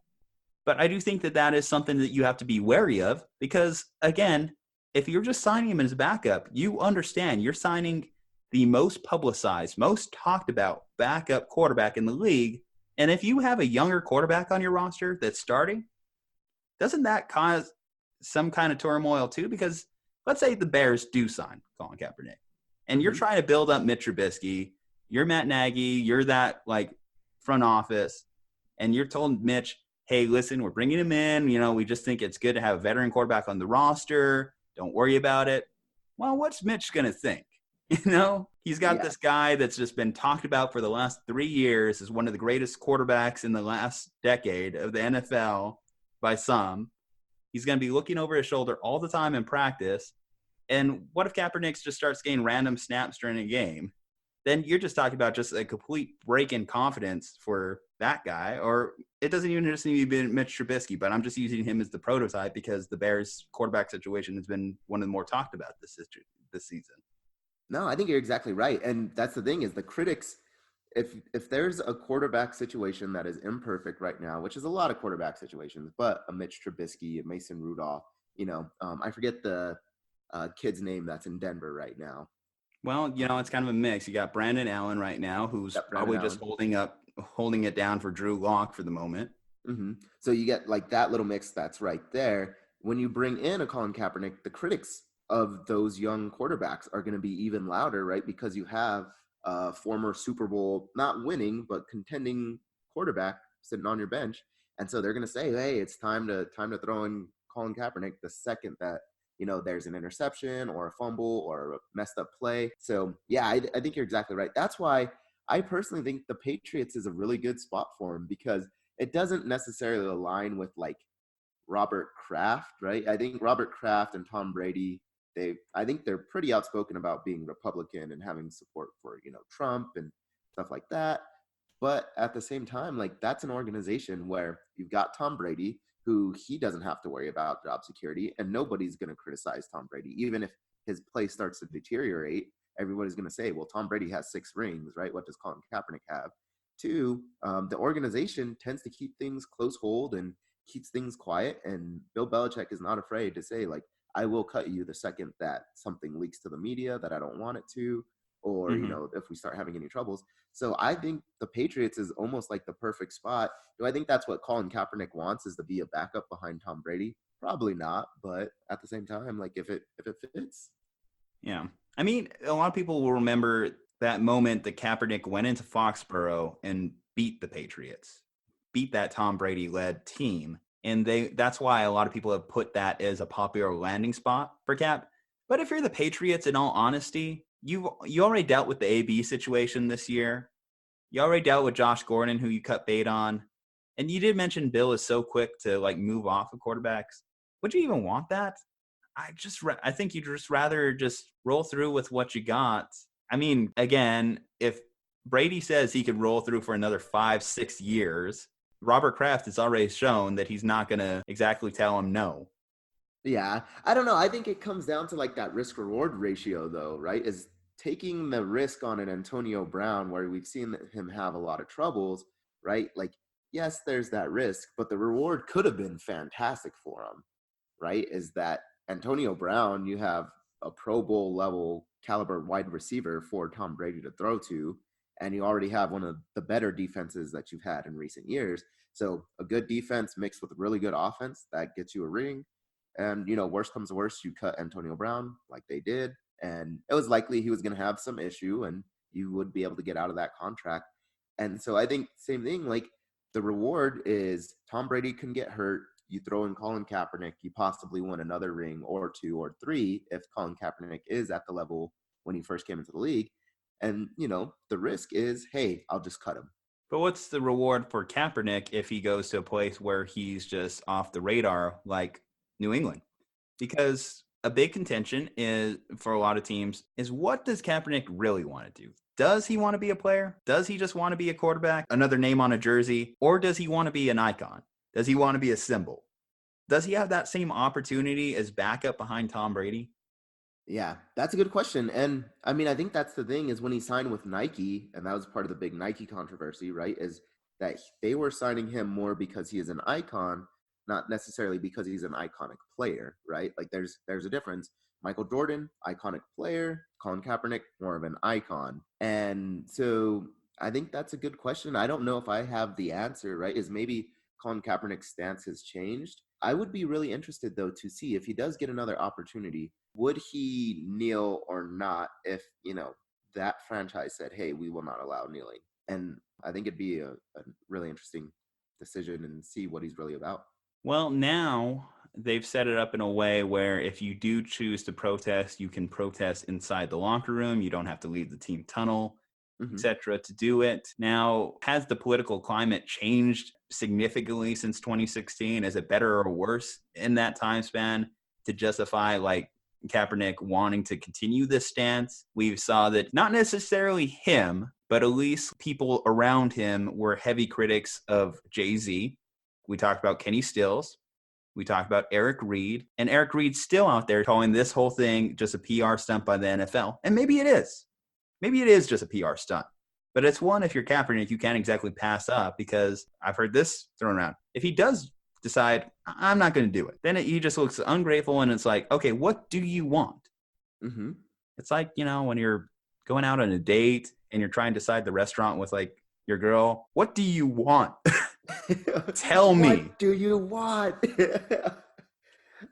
but I do think that that is something that you have to be wary of because, again, if you're just signing him as a backup, you understand you're signing the most publicized, most talked about backup quarterback in the league. And if you have a younger quarterback on your roster that's starting, doesn't that cause some kind of turmoil too? Because let's say the Bears do sign Colin Kaepernick and you're trying to build up Mitch Trubisky. You're Matt Nagy. You're that like front office. And you're told Mitch, hey, listen, we're bringing him in. We just think it's good to have a veteran quarterback on the roster. Don't worry about it. Well, what's Mitch going to think? He's got this guy that's just been talked about for the last 3 years as one of the greatest quarterbacks in the last decade of the NFL by some. He's going to be looking over his shoulder all the time in practice. And what if Kaepernick just starts getting random snaps during a game? Then you're just talking about just a complete break in confidence for that guy. Or it doesn't even just need to be Mitch Trubisky, but I'm just using him as the prototype because the Bears quarterback situation has been one of the more talked about this season. No, I think you're exactly right. And that's the thing is the critics, if there's a quarterback situation that is imperfect right now, which is a lot of quarterback situations, but a Mitch Trubisky, a Mason Rudolph, I forget the kid's name that's in Denver right now. Well, it's kind of a mix. You got Brandon Allen right now, who's probably just holding it down for Drew Lock for the moment. Mm-hmm. So you get like that little mix that's right there. When you bring in a Colin Kaepernick, the critics of those young quarterbacks are going to be even louder, right? Because you have a former Super Bowl, not winning, but contending quarterback sitting on your bench. And so they're going to say, hey, it's time to throw in Colin Kaepernick the second that, there's an interception or a fumble or a messed up play. So, yeah, I think you're exactly right. That's why I personally think the Patriots is a really good spot for him because it doesn't necessarily align with, like, Robert Kraft, right? I think Robert Kraft and Tom Brady, I think they're pretty outspoken about being Republican and having support for, Trump and stuff like that. But at the same time, like that's an organization where you've got Tom Brady, who he doesn't have to worry about job security, and nobody's going to criticize Tom Brady. Even if his play starts to deteriorate, everybody's going to say, well, Tom Brady has 6 rings, right? What does Colin Kaepernick have? 2, the organization tends to keep things close hold and keeps things quiet. And Bill Belichick is not afraid to say, like, I will cut you the second that something leaks to the media that I don't want it to, or, Mhm. if we start having any troubles. So I think the Patriots is almost like the perfect spot. Do I think that's what Colin Kaepernick wants, is to be a backup behind Tom Brady? Probably not, but at the same time, like if it fits. Yeah. I mean, a lot of people will remember that moment that Kaepernick went into Foxborough and beat the Patriots, beat that Tom Brady led team. And that's why a lot of people have put that as a popular landing spot for Cap. But if you're the Patriots, in all honesty, you already dealt with the AB situation this year. You already dealt with Josh Gordon, who you cut bait on. And you did mention Bill is so quick to like move off of quarterbacks. Would you even want that? I think you'd just rather just roll through with what you got. I mean, again, if Brady says he could roll through for another 5-6 years, Robert Kraft has already shown that he's not going to exactly tell him no. Yeah, I don't know. I think it comes down to like that risk reward ratio, though, right? Is taking the risk on an Antonio Brown, where we've seen him have a lot of troubles, right? Like, yes, there's that risk, but the reward could have been fantastic for him, right? Is that Antonio Brown, you have a Pro Bowl level caliber wide receiver for Tom Brady to throw to, and you already have one of the better defenses that you've had in recent years. So a good defense mixed with a really good offense that gets you a ring. And, worst comes to worst, you cut Antonio Brown like they did. And it was likely he was going to have some issue and you would be able to get out of that contract. And so I think same thing, like the reward is Tom Brady can get hurt. You throw in Colin Kaepernick, you possibly win another ring or two or three if Colin Kaepernick is at the level when he first came into the league. And, the risk is, hey, I'll just cut him. But what's the reward for Kaepernick if he goes to a place where he's just off the radar, like New England? Because a big contention is for a lot of teams is, what does Kaepernick really want to do? Does he want to be a player? Does he just want to be a quarterback, another name on a jersey? Or does he want to be an icon? Does he want to be a symbol? Does he have that same opportunity as backup behind Tom Brady? Yeah, that's a good question. And I mean, I think that's the thing, is when he signed with Nike, and that was part of the big Nike controversy, right? Is that they were signing him more because he is an icon, not necessarily because he's an iconic player, right? Like there's a difference. Michael Jordan, iconic player, Colin Kaepernick, more of an icon. And so I think that's a good question. I don't know if I have the answer, right? Is maybe Colin Kaepernick's stance has changed. I would be really interested though to see if he does get another opportunity, would he kneel or not if, that franchise said, hey, we will not allow kneeling? And I think it'd be a really interesting decision and see what he's really about. Well, now they've set it up in a way where if you do choose to protest, you can protest inside the locker room. You don't have to leave the team tunnel, Hmm. etc., to do it. Now, has the political climate changed significantly since 2016? Is it better or worse in that time span to justify like Kaepernick wanting to continue this stance? We saw that not necessarily him, but at least people around him were heavy critics of Jay-Z. We talked about Kenny Stills. We talked about Eric Reed. And Eric Reed's still out there calling this whole thing just a PR stunt by the NFL. And maybe it is. Maybe it is just a PR stunt. But it's one, if you're Kaepernick, you can't exactly pass up, because I've heard this thrown around. If he does decide, I'm not going to do it, then he just looks ungrateful, and it's like, okay, what do you want? Hmm. It's like, when you're going out on a date and you're trying to decide the restaurant with like your girl, what do you want? Tell me. What do you want?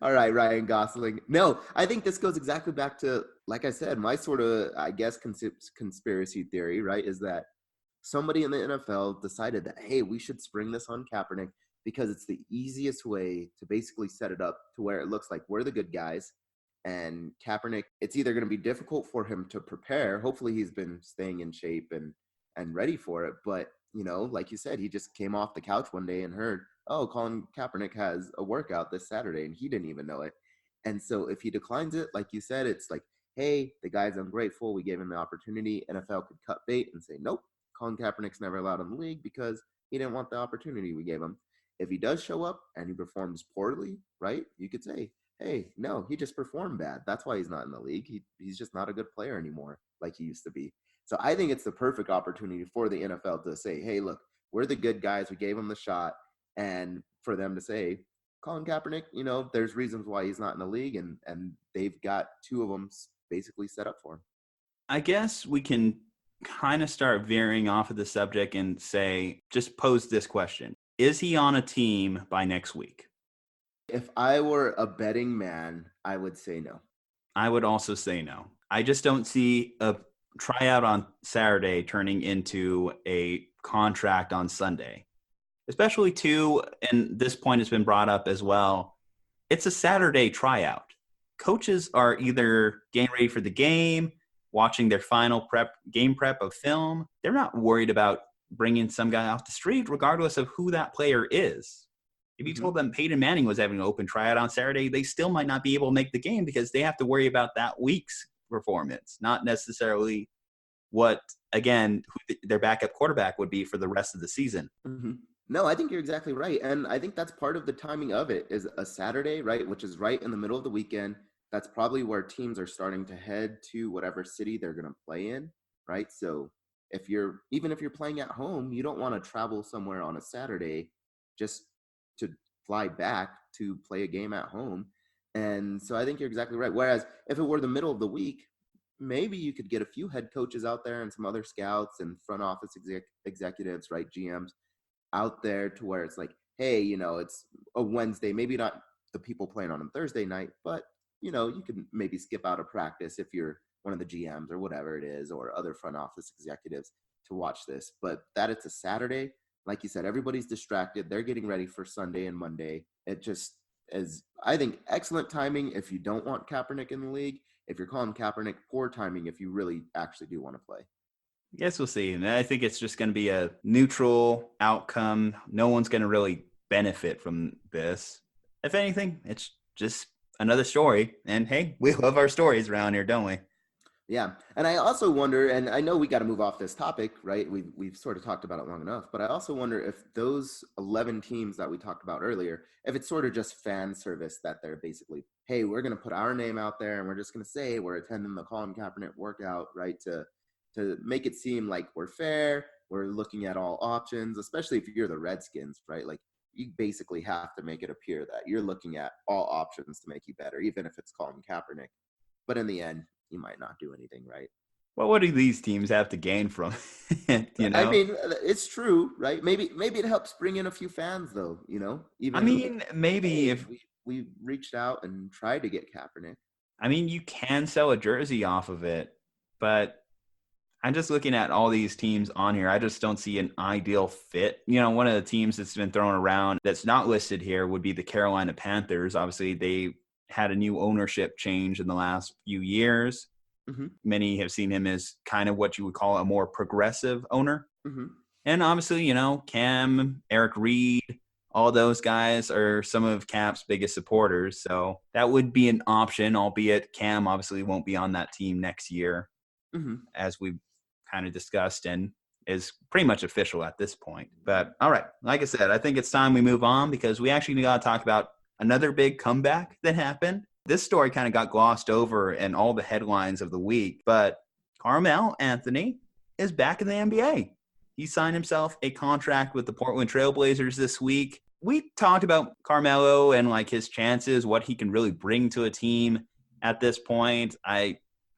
All right, Ryan Gosling. No, I think this goes exactly back to, like I said, my sort of, I guess, conspiracy theory, right? Is that somebody in the NFL decided that, hey, we should spring this on Kaepernick because it's the easiest way to basically set it up to where it looks like we're the good guys. And Kaepernick, it's either going to be difficult for him to prepare. Hopefully he's been staying in shape and ready for it. But, like you said, he just came off the couch one day and heard, oh, Colin Kaepernick has a workout this Saturday, and he didn't even know it. And so if he declines it, like you said, it's like, hey, the guy's ungrateful. We gave him the opportunity. NFL could cut bait and say, nope, Colin Kaepernick's never allowed in the league because he didn't want the opportunity we gave him. If he does show up and he performs poorly, right, you could say, hey, no, he just performed bad. That's why he's not in the league. He's just not a good player anymore like he used to be. So I think it's the perfect opportunity for the NFL to say, hey, look, we're the good guys. We gave him the shot. And for them to say, Colin Kaepernick, there's reasons why he's not in the league, and they've got two of them basically set up for him. I guess we can kind of start veering off of the subject and say, just pose this question. Is he on a team by next week? If I were a betting man, I would say no. I would also say no. I just don't see a tryout on Saturday turning into a contract on Sunday. Especially too, and this point has been brought up as well, it's a Saturday tryout. Coaches are either getting ready for the game, watching their final game prep of film. They're not worried about bringing some guy off the street, regardless of who that player is. If you told them Peyton Manning was having an open tryout on Saturday, they still might not be able to make the game because they have to worry about that week's performance, not necessarily what, again, who their backup quarterback would be for the rest of the season. Mm-hmm. No, I think you're exactly right. And I think that's part of the timing of it is a Saturday, right, which is right in the middle of the weekend. That's probably where teams are starting to head to whatever city they're going to play in, right? So even if you're playing at home, you don't want to travel somewhere on a Saturday just to fly back to play a game at home. And so I think you're exactly right. Whereas if it were the middle of the week, maybe you could get a few head coaches out there and some other scouts and front office executives, right, GMs, out there to where it's like, hey, it's a Wednesday, maybe not the people playing on a Thursday night, but you can maybe skip out a practice if you're one of the GMs or whatever it is, or other front office executives to watch this. But that it's a Saturday, like you said, everybody's distracted. They're getting ready for Sunday and Monday. It just is, I think, excellent timing if you don't want Kaepernick in the league. If you're calling Kaepernick, poor timing if you really actually do want to play. I guess we'll see. And I think it's just going to be a neutral outcome. No one's going to really benefit from this. If anything, it's just another story. And hey, we love our stories around here, don't we? Yeah. And I also wonder, and I know we got to move off this topic, right? We've sort of talked about it long enough, but I also wonder if those 11 teams that we talked about earlier, if it's sort of just fan service that they're basically, hey, we're going to put our name out there and we're just going to say we're attending the Colin Kaepernick workout, right? To make it seem like we're fair, we're looking at all options, especially if you're the Redskins, right? Like, you basically have to make it appear that you're looking at all options to make you better, even if it's Colin Kaepernick. But in the end, you might not do anything, right? Well, what do these teams have to gain from it, I mean, it's true, right? Maybe it helps bring in a few fans, though, Even maybe if we reached out and tried to get Kaepernick. I mean, you can sell a jersey off of it, but I'm just looking at all these teams on here. I just don't see an ideal fit. One of the teams that's been thrown around that's not listed here would be the Carolina Panthers. Obviously, they had a new ownership change in the last few years. Mm-hmm. Many have seen him as kind of what you would call a more progressive owner. Mm-hmm. And obviously, Cam, Eric Reed, all those guys are some of Cap's biggest supporters. So that would be an option, albeit Cam obviously won't be on that team next year, as we've kind of discussed and is pretty much official at this point. But all right, like I said, I think it's time we move on because we actually got to talk about another big comeback that happened. This story kind of got glossed over in all the headlines of the week, but Carmelo Anthony is back in the NBA. He signed himself a contract with the Portland Trail Blazers this week. We talked about Carmelo and like his chances, what he can really bring to a team at this point. I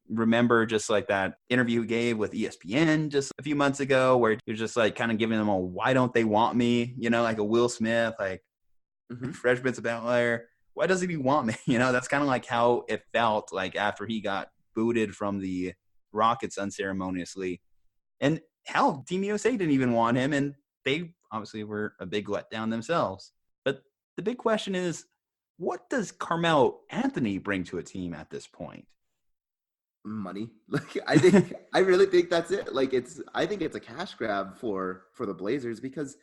remember just like that interview he gave with ESPN just a few months ago where he was just like kind of giving them a why don't they want me, like a Will Smith, like Fresh Prince of Bel-Air. Why doesn't he want me? That's kind of like how it felt like after he got booted from the Rockets unceremoniously. And hell, Team USA didn't even want him, and they obviously were a big letdown themselves. But the big question is, what does Carmelo Anthony bring to a team at this point? Money. Like, I really think that's it. Like, I think it's a cash grab for the Blazers because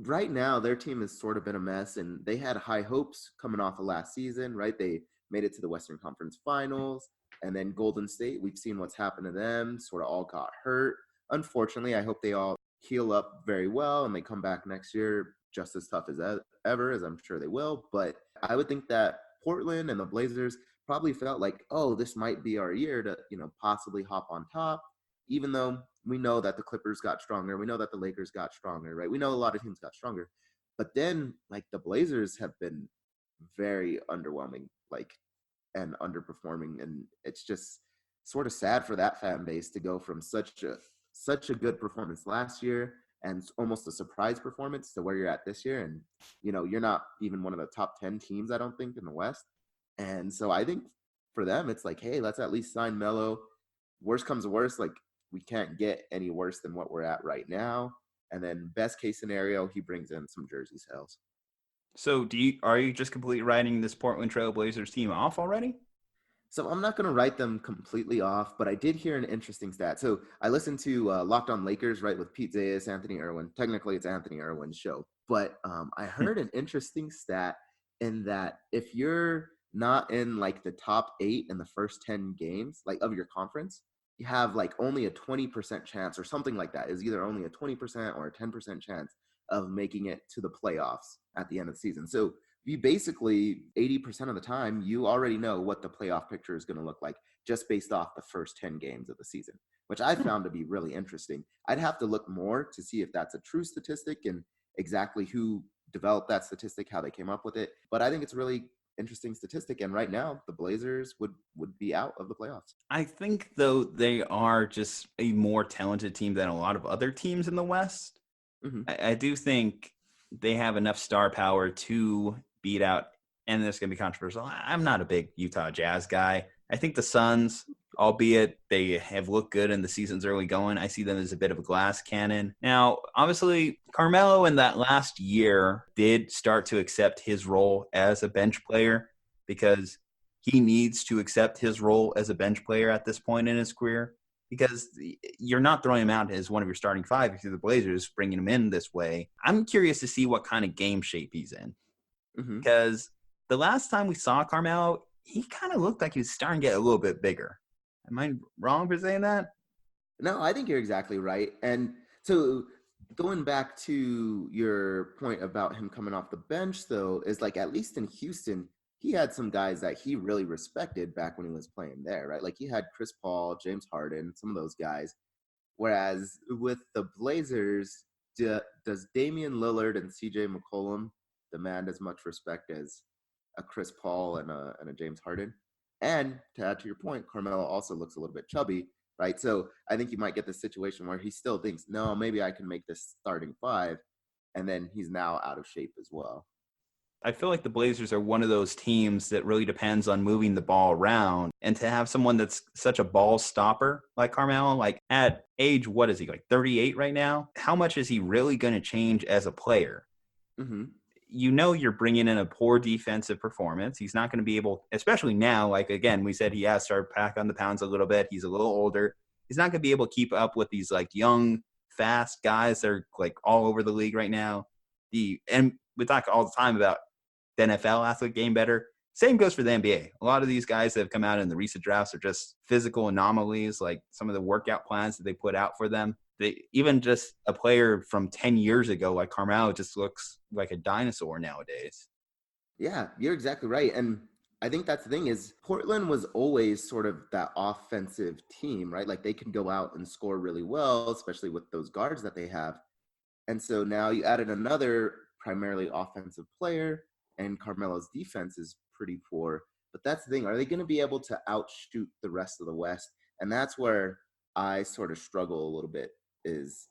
right now their team has sort of been a mess, and they had high hopes coming off of last season, right? They made it to the Western Conference Finals, and then Golden State, we've seen what's happened to them, sort of all got hurt. Unfortunately, I hope they all heal up very well and they come back next year just as tough as ever, as I'm sure they will. But I would think that Portland and the Blazers probably felt like, oh, this might be our year to, possibly hop on top, even though we know that the Clippers got stronger. We know that the Lakers got stronger, right? We know a lot of teams got stronger. But then, like, the Blazers have been very underwhelming, like, and underperforming, and it's just sort of sad for that fan base to go from such a good performance last year and almost a surprise performance to where you're at this year. And you're not even one of the top 10 teams, I don't think, in the West. And so I think for them, it's like, hey, let's at least sign Melo. Worst comes to worst, like, we can't get any worse than what we're at right now. And then best case scenario, he brings in some jersey sales. So are you just completely writing this Portland Trail Blazers team off already? So I'm not going to write them completely off, but I did hear an interesting stat. So I listened to Locked On Lakers, right, with Pete Zayas, Anthony Irwin. Technically, it's Anthony Irwin's show. But I heard an interesting stat in that if you're not in, like, the top 8 in the first 10 games, like, of your conference, you have, like, only a 20% chance or something like that. Is either only a 20% or a 10% chance of making it to the playoffs at the end of the season. So you basically 80% of the time, you already know what the playoff picture is going to look like just based off the first 10 games of the season, which I found to be really interesting. I'd have to look more to see if that's a true statistic and exactly who developed that statistic, how they came up with it. But I think it's a really interesting statistic. And right now, the Blazers would be out of the playoffs. I think, though, they are just a more talented team than a lot of other teams in the West. Mm-hmm. I do think they have enough star power to beat out, and this is going to be controversial. I'm not a big Utah Jazz guy. I think the Suns, albeit they have looked good in the season's early going, I see them as a bit of a glass cannon. Now, obviously, Carmelo in that last year did start to accept his role as a bench player because he needs to accept his role as a bench player at this point in his career, because you're not throwing him out as one of your starting five if you're the Blazers, bringing him in this way. I'm curious to see what kind of game shape he's in. Mm-hmm. Because the last time we saw Carmelo, he kind of looked like he was starting to get a little bit bigger. Am I wrong for saying that? No, I think you're exactly right. And so going back to your point about him coming off the bench, though, is like, at least in Houston, he had some guys that he really respected back when he was playing there, right? Like, he had Chris Paul, James Harden, some of those guys. Whereas with the Blazers, does Damian Lillard and CJ McCollum demand as much respect as a Chris Paul and a James Harden? And to add to your point, Carmelo also looks a little bit chubby, right? So I think you might get this situation where he still thinks, no, maybe I can make this starting five, and then he's now out of shape as well. I feel like the Blazers are one of those teams that really depends on moving the ball around, and to have someone that's such a ball stopper like Carmelo, like at age, what is he, like 38 right now? How much is he really going to change as a player? Mm-hmm. You're bringing in a poor defensive performance. He's not going to be able, especially now, like, again, we said he has started back on the pounds a little bit. He's a little older. He's not going to be able to keep up with these, like, young, fast guys that are, like, all over the league right now. And we talk all the time about the NFL athlete game better. Same goes for the NBA. A lot of these guys that have come out in the recent drafts are just physical anomalies, like some of the workout plans that they put out for them. Even just a player from 10 years ago like Carmelo just looks like a dinosaur nowadays. Yeah, you're exactly right. And I think that's the thing is Portland was always sort of that offensive team, right? Like, they can go out and score really well, especially with those guards that they have. And so now you added another primarily offensive player, and Carmelo's defense is pretty poor. But that's the thing. Are they going to be able to outshoot the rest of the West? And that's where I sort of struggle a little bit is,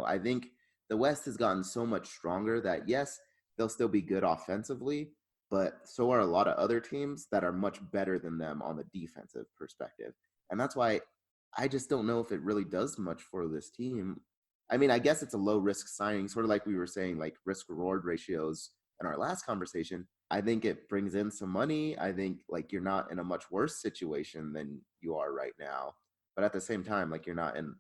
I think the West has gotten so much stronger that, yes, they'll still be good offensively, but so are a lot of other teams that are much better than them on the defensive perspective. And that's why I just don't know if it really does much for this team. I mean, I guess it's a low risk signing, sort of like we were saying, like risk reward ratios in our last conversation. I think it brings in some money. I think, like, you're not in a much worse situation than you are right now. But at the same time, like, you're not in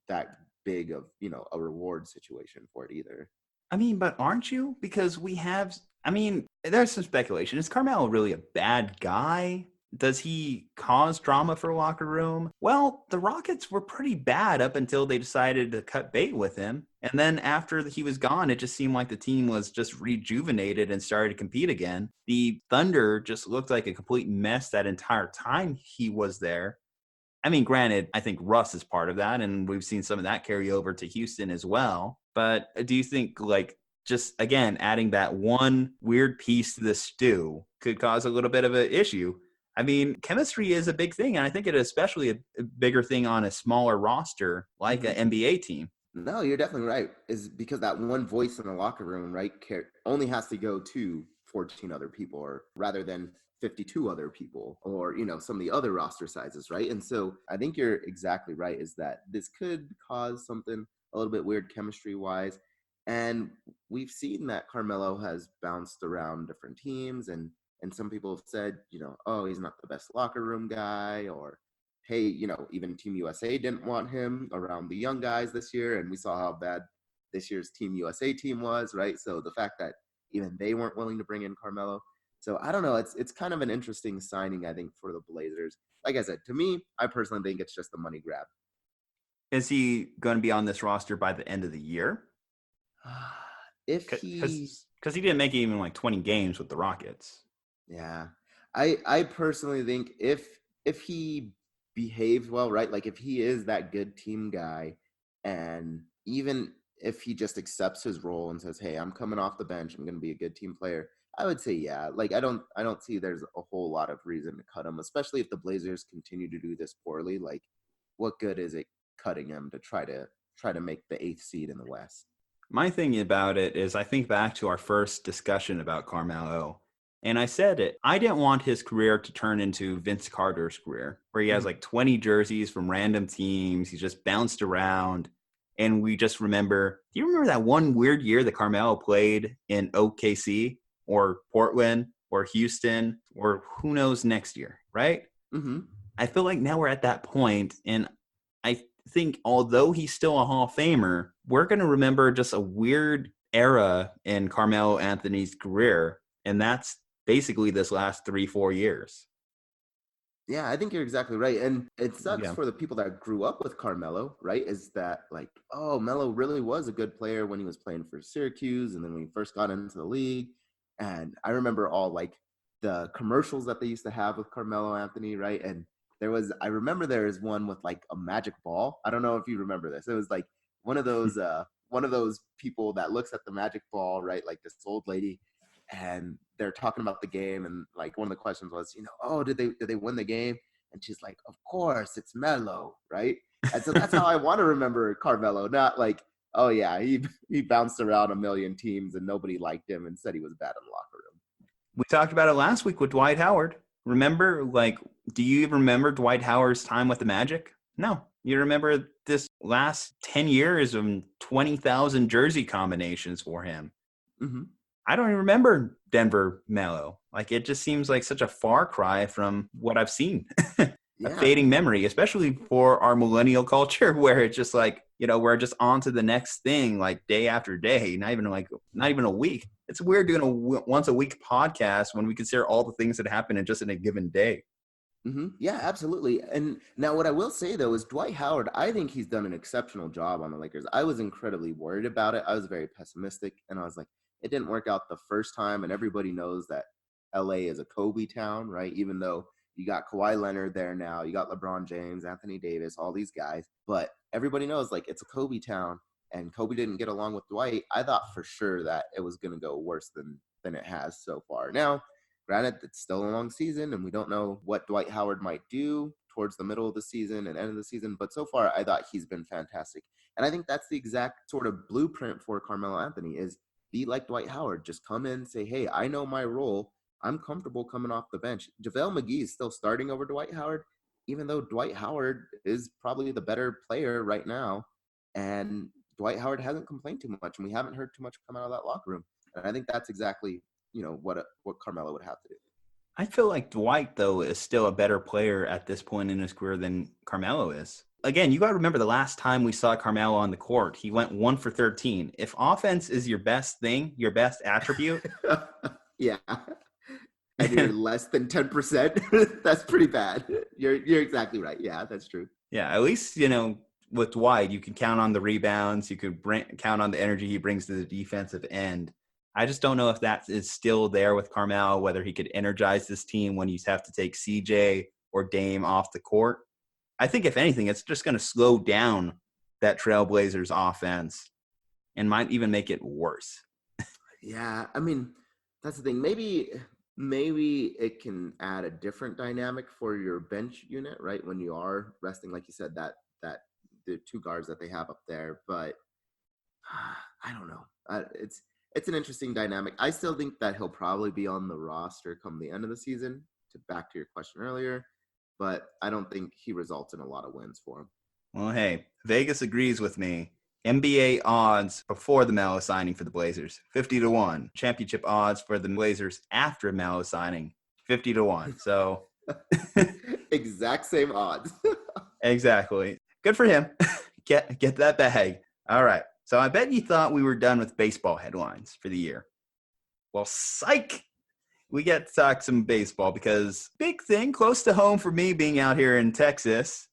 that big of, a reward situation for it either. I mean, but aren't you? Because there's some speculation. Is Carmelo really a bad guy? Does he cause drama for a locker room? Well, the Rockets were pretty bad up until they decided to cut bait with him. And then after he was gone, it just seemed like the team was just rejuvenated and started to compete again. The Thunder just looked like a complete mess that entire time he was there. I mean, granted, I think Russ is part of that, and we've seen some of that carry over to Houston as well. But do you think, like, just, again, adding that one weird piece to the stew could cause a little bit of an issue. I mean, chemistry is a big thing, and I think it is especially a bigger thing on a smaller roster like an NBA team. No, you're definitely right. Is because that one voice in the locker room, right, only has to go to 14 other people, or rather than 52 other people, or some of the other roster sizes, right? And so I think you're exactly right. Is that this could cause something a little bit weird chemistry wise, and we've seen that Carmelo has bounced around different teams, and some people have said, oh, he's not the best locker room guy, or hey, even Team USA didn't want him around the young guys this year, and we saw how bad this year's Team USA team was, right? So the fact that even they weren't willing to bring in Carmelo. So I don't know. It's kind of an interesting signing, I think, for the Blazers. Like I said, to me, I personally think it's just a money grab. Is he going to be on this roster by the end of the year? Because he didn't make even like 20 games with the Rockets. Yeah, I personally think if he behaves well, right? Like if he is that good team guy, and even if he just accepts his role and says, "Hey, I'm coming off the bench. I'm going to be a good team player," I would say, yeah. Like I don't see there's a whole lot of reason to cut him, especially if the Blazers continue to do this poorly. Like, what good is it cutting him to try to make the 8th seed in the West? My thing about it is I think back to our first discussion about Carmelo. And I said it. I didn't want his career to turn into Vince Carter's career, where he has like 20 jerseys from random teams. He's just bounced around. And we just remember, do you remember that one weird year that Carmelo played in OKC or Portland or Houston or who knows next year, right? Mm-hmm. I feel like now we're at that point, and I think although he's still a Hall of Famer, we're going to remember just a weird era in Carmelo Anthony's career, and that's basically this last 3-4 years. Yeah, I think you're exactly right. And it sucks for the people that grew up with Carmelo, right? Is that like, oh, Melo really was a good player when he was playing for Syracuse, and then when he first got into the league. And I remember all like the commercials that they used to have with Carmelo Anthony, right? And I remember there is one with like a magic ball. I don't know if you remember this. It was like one of those people that looks at the magic ball, right? Like this old lady, and they're talking about the game, and like one of the questions was, oh, did they win the game? And she's like, of course, it's Melo, right? And so that's how I want to remember Carmelo, not like, oh yeah, he bounced around a million teams and nobody liked him and said he was bad in the locker room. We talked about it last week with Dwight Howard. Remember, like, do you even remember Dwight Howard's time with the Magic? No. You remember this last 10 years of 20,000 jersey combinations for him. Mm-hmm. I don't even remember Denver Melo. Like, it just seems like such a far cry from what I've seen. A fading memory, especially for our millennial culture, where it's just like, we're just on to the next thing, like day after day, not even a week. It's weird doing a once a week podcast when we consider all the things that happen in a given day. Mm-hmm. Yeah, absolutely. And now what I will say, though, is Dwight Howard, I think he's done an exceptional job on the Lakers. I was incredibly worried about it. I was very pessimistic, and I was like, it didn't work out the first time, and everybody knows that LA is a Kobe town, right? Even though you got Kawhi Leonard there now, you got LeBron James, Anthony Davis, all these guys, but everybody knows like it's a Kobe town, and Kobe didn't get along with Dwight. I thought for sure that it was going to go worse than it has so far. Now, granted, it's still a long season, and we don't know what Dwight Howard might do towards the middle of the season and end of the season, but so far I thought he's been fantastic. And I think that's the exact sort of blueprint for Carmelo Anthony is be like Dwight Howard. Just come in and say, hey, I know my role. I'm comfortable coming off the bench. JaVale McGee is still starting over Dwight Howard, even though Dwight Howard is probably the better player right now. And Dwight Howard hasn't complained too much, and we haven't heard too much come out of that locker room. And I think that's exactly, what Carmelo would have to do. I feel like Dwight, though, is still a better player at this point in his career than Carmelo is. Again, you got to remember the last time we saw Carmelo on the court, he went 1 for 13. If offense is your best thing, your best attribute. Yeah. And you're less than 10%, that's pretty bad. You're exactly right. Yeah, that's true. Yeah, at least, with Dwight, you can count on the rebounds. You could count on the energy he brings to the defensive end. I just don't know if that is still there with Carmelo, whether he could energize this team when you have to take CJ or Dame off the court. I think, if anything, it's just going to slow down that Trailblazers offense and might even make it worse. Yeah, I mean, that's the thing. Maybe it can add a different dynamic for your bench unit, right? When you are resting, like you said, that the two guards that they have up there. But I don't know. It's an interesting dynamic. I still think that he'll probably be on the roster come the end of the season. To back to your question earlier, but I don't think he results in a lot of wins for him. Well, hey, Vegas agrees with me. NBA odds before the Melo signing for the Blazers, 50-1. Championship odds for the Blazers after Melo signing, 50-1. So Exact same odds. exactly. Good for him. Get that bag. All right. So I bet you thought we were done with baseball headlines for the year. Well, psych. We get to talk some baseball because big thing close to home for me being out here in Texas.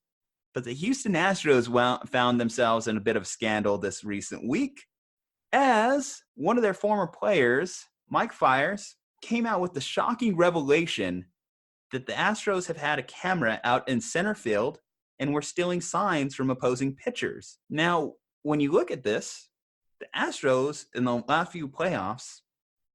But the Houston Astros found themselves in a bit of scandal this recent week as one of their former players, Mike Fiers, came out with the shocking revelation that the Astros have had a camera out in center field and were stealing signs from opposing pitchers. Now, when you look at this, the Astros in the last few playoffs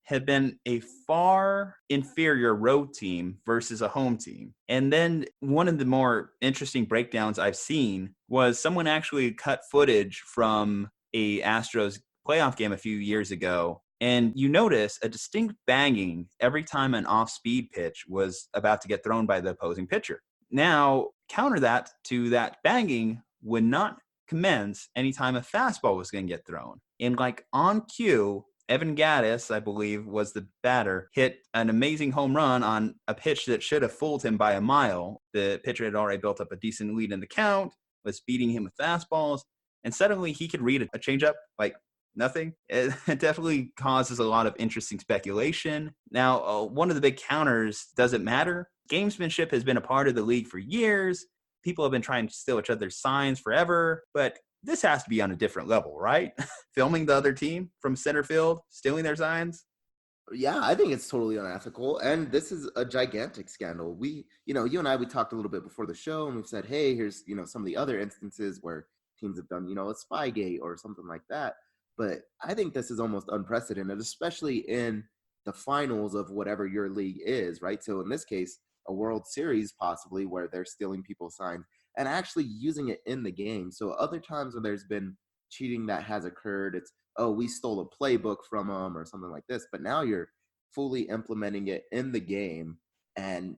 have been a far inferior road team versus a home team. And then one of the more interesting breakdowns I've seen was someone actually cut footage from a Astros playoff game a few years ago. And you notice a distinct banging every time an off-speed pitch was about to get thrown by the opposing pitcher. Now, counter that to that banging would not commence anytime a fastball was going to get thrown. And like on cue, Evan Gattis, I believe, was the batter, hit an amazing home run on a pitch that should have fooled him by a mile. The pitcher had already built up a decent lead in the count, was beating him with fastballs, and suddenly he could read a changeup like nothing. It definitely causes a lot of interesting speculation. Now, one of the big counters, does it matter? Gamesmanship has been a part of the league for years. People have been trying to steal each other's signs forever, but this has to be on a different level, right? Filming the other team from center field, stealing their signs. Yeah, I think it's totally unethical. And this is a gigantic scandal. You and I, we talked a little bit before the show and we've said, hey, here's, some of the other instances where teams have done, a Spygate or something like that. But I think this is almost unprecedented, especially in the finals of whatever your league is, right? So in this case, a World Series possibly where they're stealing people's signs and actually using it in the game. So other times when there's been cheating that has occurred, it's, oh, we stole a playbook from them or something like this. But now you're fully implementing it in the game. And,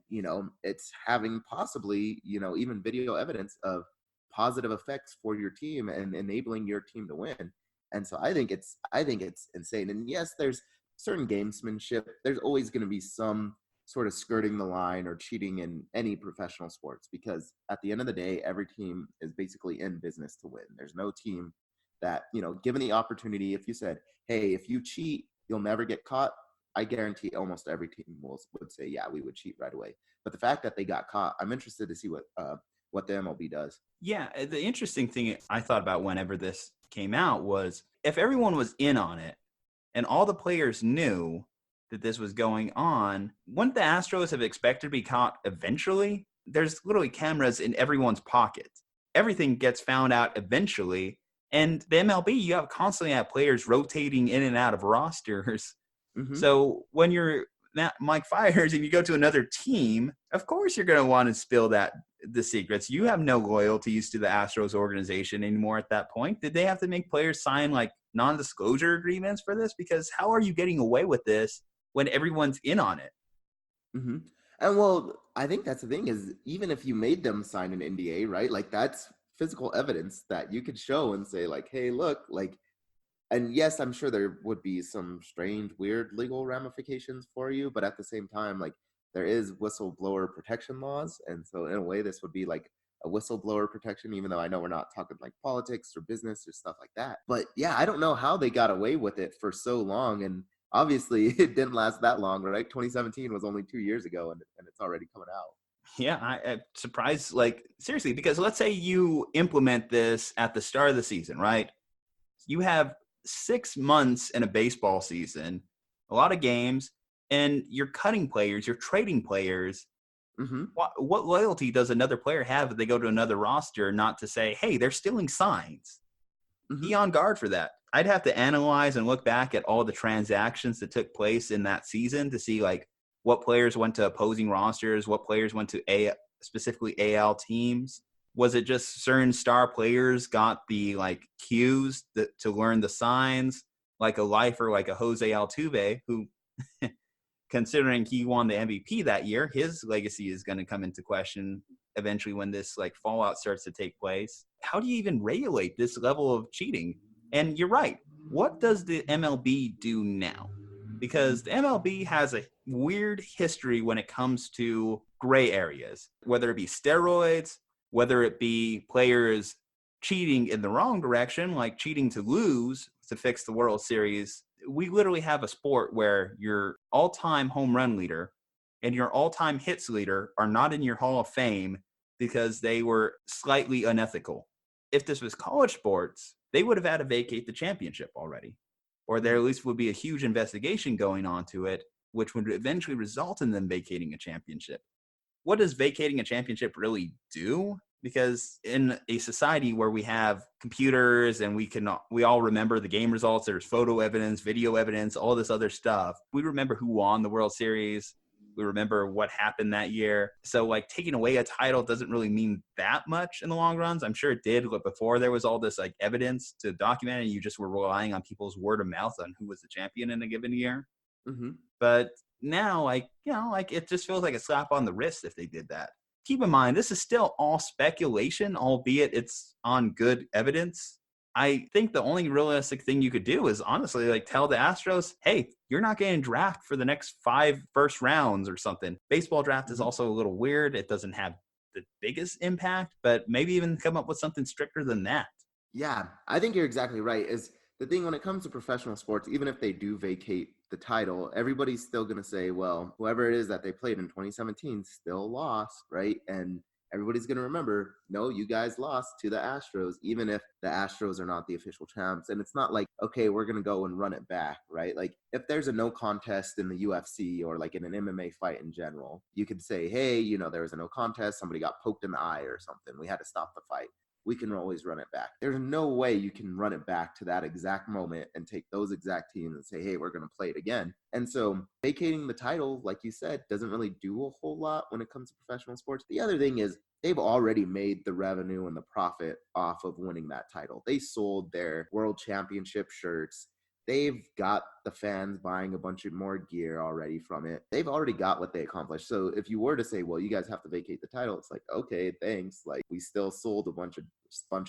it's having possibly, even video evidence of positive effects for your team and enabling your team to win. And so I think it's insane. And yes, there's certain gamesmanship. There's always going to be some sort of skirting the line or cheating in any professional sports, because at the end of the day, every team is basically in business to win. There's no team that, given the opportunity, if you said, hey, if you cheat, you'll never get caught, I guarantee almost every team would say, yeah, we would cheat right away. But the fact that they got caught, I'm interested to see what the MLB does. Yeah, the interesting thing I thought about whenever this came out was if everyone was in on it and all the players knew that this was going on, wouldn't the Astros have expected to be caught eventually? There's literally cameras in everyone's pocket. Everything gets found out eventually. And the MLB, you constantly have players rotating in and out of rosters. Mm-hmm. So when you're Mike Fiers and you go to another team, of course you're going to want to spill the secrets. You have no loyalties to the Astros organization anymore at that point. Did they have to make players sign like non-disclosure agreements for this? Because how are you getting away with this when everyone's in on it? Mm-hmm. And well, I think that's the thing is, even if you made them sign an NDA, right? Like that's physical evidence that you could show and say like, hey, look, like, and yes, I'm sure there would be some strange, weird legal ramifications for you, but at the same time, like there is whistleblower protection laws. And so in a way, this would be like a whistleblower protection, even though I know we're not talking like politics or business or stuff like that. But yeah, I don't know how they got away with it for so long. And obviously it didn't last that long, right? 2017 was only 2 years ago and it's already coming out. Yeah, I'm surprised, like seriously, because let's say you implement this at the start of the season, right? You have 6 months in a baseball season, a lot of games, and you're cutting players, you're trading players. Mm-hmm. What loyalty does another player have if they go to another roster not to say, hey, they're stealing signs? Mm-hmm. Be on guard for that. I'd have to analyze and look back at all the transactions that took place in that season to see like what players went to opposing rosters, what players went to specifically AL teams. Was it just certain star players got the like cues to learn the signs, like a lifer, like a Jose Altuve, who, considering he won the MVP that year, his legacy is going to come into question eventually when this like fallout starts to take place. How do you even regulate this level of cheating? And you're right. What does the MLB do now? Because the MLB has a weird history when it comes to gray areas, whether it be steroids, whether it be players cheating in the wrong direction, like cheating to lose to fix the World Series. We literally have a sport where your all-time home run leader and your all-time hits leader are not in your Hall of Fame because they were slightly unethical. If this was college sports, they would have had to vacate the championship already, or there at least would be a huge investigation going on to it, which would eventually result in them vacating a championship. What does vacating a championship really do? Because in a society where we have computers and we all remember the game results, there's photo evidence, video evidence, all this other stuff. We remember who won the World Series. We remember what happened that year. So like taking away a title doesn't really mean that much in the long runs. I'm sure it did, but before there was all this like evidence to document it, you just were relying on people's word of mouth on who was the champion in a given year. Mm-hmm. But now, like, it just feels like a slap on the wrist if they did that. Keep in mind, this is still all speculation, albeit it's on good evidence. I think the only realistic thing you could do is honestly like tell the Astros, hey, you're not getting drafted for the next 5 first rounds or something. Baseball draft is also a little weird. It doesn't have the biggest impact, but maybe even come up with something stricter than that. Yeah, I think you're exactly right. Is the thing when it comes to professional sports, even if they do vacate the title, everybody's still going to say, well, whoever it is that they played in 2017 still lost, right? And everybody's going to remember, no, you guys lost to the Astros, even if the Astros are not the official champs. And it's not like, okay, we're going to go and run it back, right? Like if there's a no contest in the UFC or like in an MMA fight in general, you could say, hey, there was a no contest. Somebody got poked in the eye or something. We had to stop the fight. We can always run it back. There's no way you can run it back to that exact moment and take those exact teams and say, hey, we're going to play it again. And so vacating the title, like you said, doesn't really do a whole lot when it comes to professional sports. The other thing is they've already made the revenue and the profit off of winning that title. They sold their world championship shirts. They've got the fans buying a bunch of more gear already from it. They've already got what they accomplished. So if you were to say, well, you guys have to vacate the title, it's like, okay, thanks. Like we still sold a bunch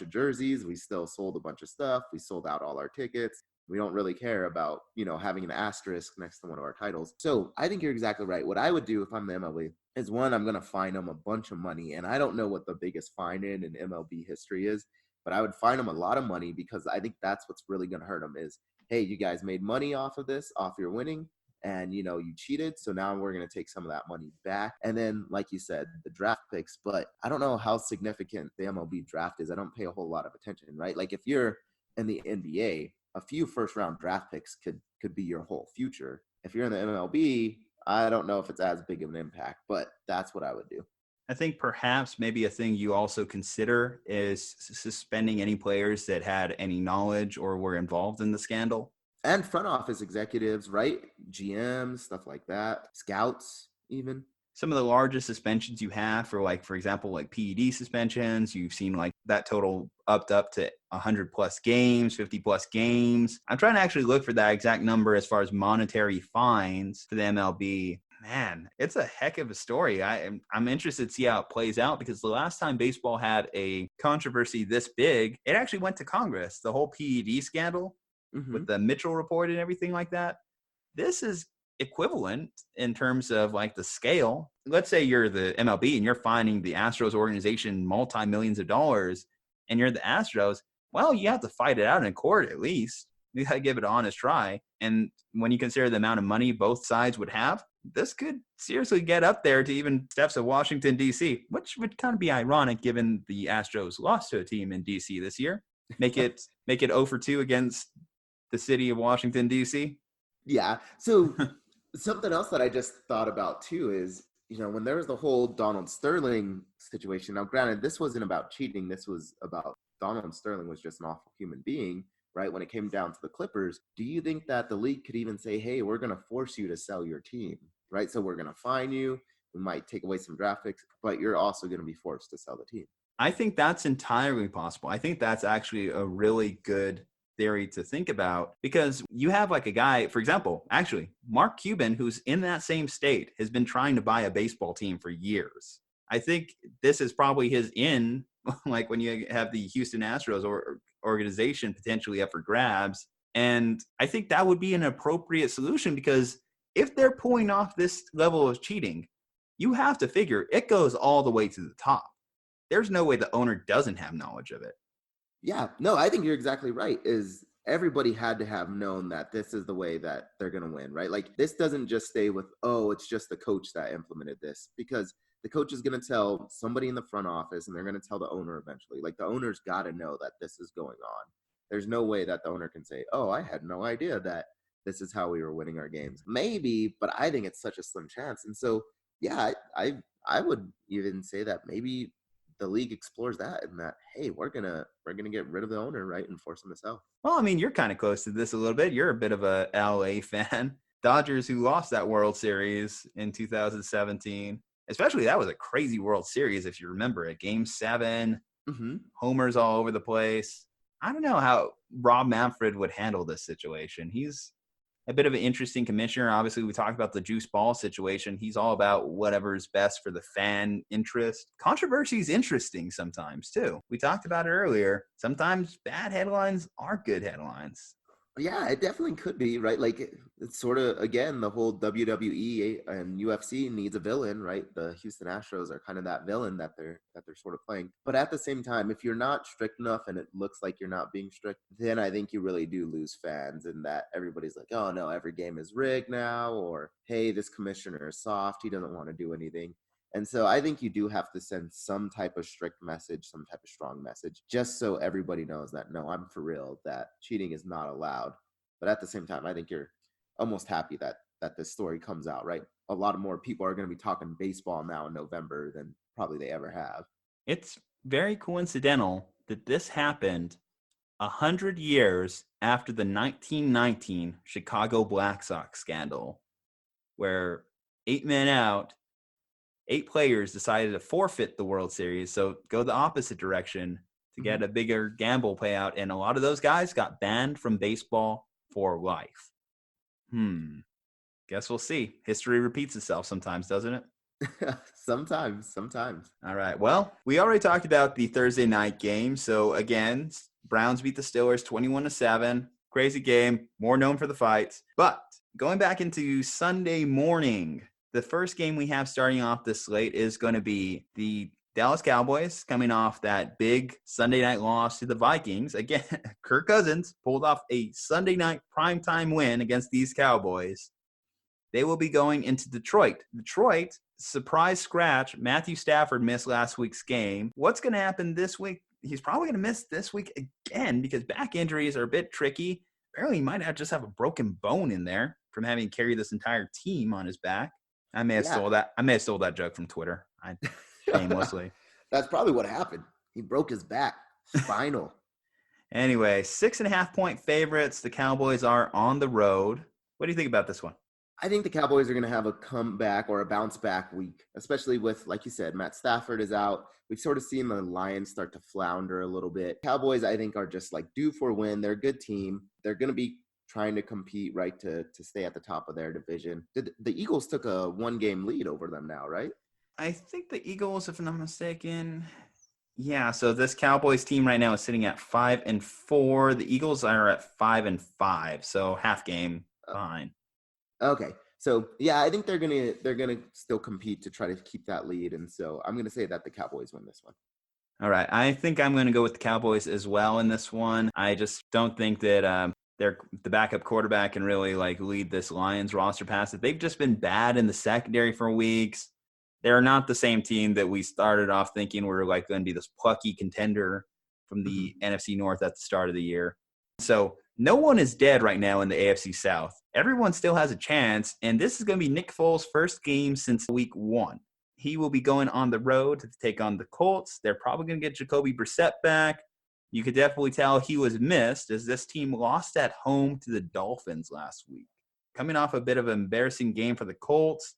of jerseys. We still sold a bunch of stuff. We sold out all our tickets. We don't really care about, having an asterisk next to one of our titles. So I think you're exactly right. What I would do if I'm the MLB is one, I'm going to fine them a bunch of money. And I don't know what the biggest fine in MLB history is, but I would fine them a lot of money because I think that's what's really going to hurt them is, hey, you guys made money off of this, off your winning, and, you cheated. So now we're going to take some of that money back. And then, like you said, the draft picks, but I don't know how significant the MLB draft is. I don't pay a whole lot of attention, right? Like if you're in the NBA, a few first round draft picks could be your whole future. If you're in the MLB, I don't know if it's as big of an impact, but that's what I would do. I think perhaps maybe a thing you also consider is suspending any players that had any knowledge or were involved in the scandal. And front office executives, right? GMs, stuff like that. Scouts, even. Some of the largest suspensions you have for example, like PED suspensions, you've seen like that total up to 100 plus games, 50 plus games. I'm trying to actually look for that exact number as far as monetary fines to the MLB. Man, it's a heck of a story. I'm interested to see how it plays out because the last time baseball had a controversy this big, it actually went to Congress. The whole PED scandal with the Mitchell report and everything like that. This is equivalent in terms of like the scale. Let's say you're the MLB and you're fining the Astros organization multi-millions of dollars and you're the Astros. Well, you have to fight it out in court at least. You got to give it an honest try. And when you consider the amount of money both sides would have, this could seriously get up there to even steps of Washington, D.C., which would kind of be ironic given the Astros lost to a team in D.C. this year. Make it 0-2 against the city of Washington, D.C. Yeah. So something else that I just thought about too is, when there was the whole Donald Sterling situation. Now, granted, this wasn't about cheating. This was about Donald Sterling was just an awful human being, right? When it came down to the Clippers, do you think that the league could even say, hey, we're going to force you to sell your team, right? So we're going to fine you. We might take away some draft picks, but you're also going to be forced to sell the team. I think that's entirely possible. I think that's actually a really good theory to think about, because you have like a guy, for example, actually, Mark Cuban, who's in that same state, has been trying to buy a baseball team for years. I think this is probably his in, like when you have the Houston Astros or organization potentially up for grabs. And I think that would be an appropriate solution, because if they're pulling off this level of cheating, you have to figure it goes all the way to the top. There's no way the owner doesn't have knowledge of it. Yeah, no, I think you're exactly right. Is everybody had to have known that this is the way that they're going to win, right? Like this doesn't just stay with, oh, it's just the coach that implemented this, because the coach is going to tell somebody in the front office and they're going to tell the owner eventually. Like the owner's got to know that this is going on. There's no way that the owner can say, oh, I had no idea that this is how we were winning our games. Maybe, but I think it's such a slim chance. And so, yeah, I would even say that maybe the league explores that, and that, hey, we're gonna get rid of the owner, right, and force him to sell. Well, I mean, you're kind of close to this a little bit. You're a bit of a LA fan. Dodgers, who lost that World Series in 2017, especially that was a crazy World Series if you remember it. Game 7, homers all over the place. I don't know how Rob Manfred would handle this situation. He's a bit of an interesting commissioner. Obviously, we talked about the juice ball situation. He's all about whatever's best for the fan interest. Controversy is interesting sometimes, too. We talked about it earlier. Sometimes bad headlines are good headlines. Yeah, it definitely could be, right? Like it's sort of, again, the whole WWE and UFC needs a villain, right? The Houston Astros are kind of that villain that they're sort of playing. But at the same time, if you're not strict enough and it looks like you're not being strict, then I think you really do lose fans, and that everybody's like, oh no, every game is rigged now, or hey, this commissioner is soft, he doesn't want to do anything. And so I think you do have to send some type of strict message, some type of strong message, just so everybody knows that, no, I'm for real, that cheating is not allowed. But at the same time, I think you're almost happy that this story comes out, right? A lot of more people are going to be talking baseball now in November than probably they ever have. It's very coincidental that this happened 100 years after the 1919 Chicago Black Sox scandal, where 8 men out, 8 players decided to forfeit the World Series, so go the opposite direction to get a bigger gamble payout, and a lot of those guys got banned from baseball for life. Guess we'll see. History repeats itself sometimes, doesn't it? Sometimes. All right. Well, we already talked about the Thursday night game. So again, Browns beat the Steelers 21-7. Crazy game, more known for the fights. But going back into Sunday morning, the first game we have starting off this slate is going to be the Dallas Cowboys coming off that big Sunday night loss to the Vikings. Again, Kirk Cousins pulled off a Sunday night primetime win against these Cowboys. They will be going into Detroit. Detroit, surprise scratch. Matthew Stafford missed last week's game. What's going to happen this week? He's probably going to miss this week again because back injuries are a bit tricky. Apparently, he might just have a broken bone in there from having carried this entire team on his back. I may have stole that. I may have stole that joke from Twitter. Shamelessly. That's probably what happened. He broke his back. Spinal. Anyway, 6.5-point favorites. The Cowboys are on the road. What do you think about this one? I think the Cowboys are going to have a comeback or a bounce back week, especially with, like you said, Matt Stafford is out. We've sort of seen the Lions start to flounder a little bit. Cowboys, I think, are just like due for a win. They're a good team. They're going to be trying to compete, right, to stay at the top of their division. The Eagles took a 1-game lead over them now, right? I think the Eagles, if I'm not mistaken. Yeah, so this Cowboys team right now is sitting at 5-4. The Eagles are at 5-5, so half game behind. Okay. So, yeah, I think they're gonna still compete to try to keep that lead. And so I'm going to say that the Cowboys win this one. All right. I think I'm going to go with the Cowboys as well in this one. I just don't think that the backup quarterback can really lead this Lions roster past it. They've just been bad in the secondary for weeks. They're not the same team that we started off thinking were going to be this plucky contender from the NFC North at the start of the year. So no one is dead right now in the AFC South. Everyone still has a chance, and this is going to be Nick Foles' first game since week 1. He will be going on the road to take on the Colts. They're probably going to get Jacoby Brissett back. you could definitely tell he was missed as this team lost at home to the Dolphins last week. Coming off a bit of an embarrassing game for the Colts,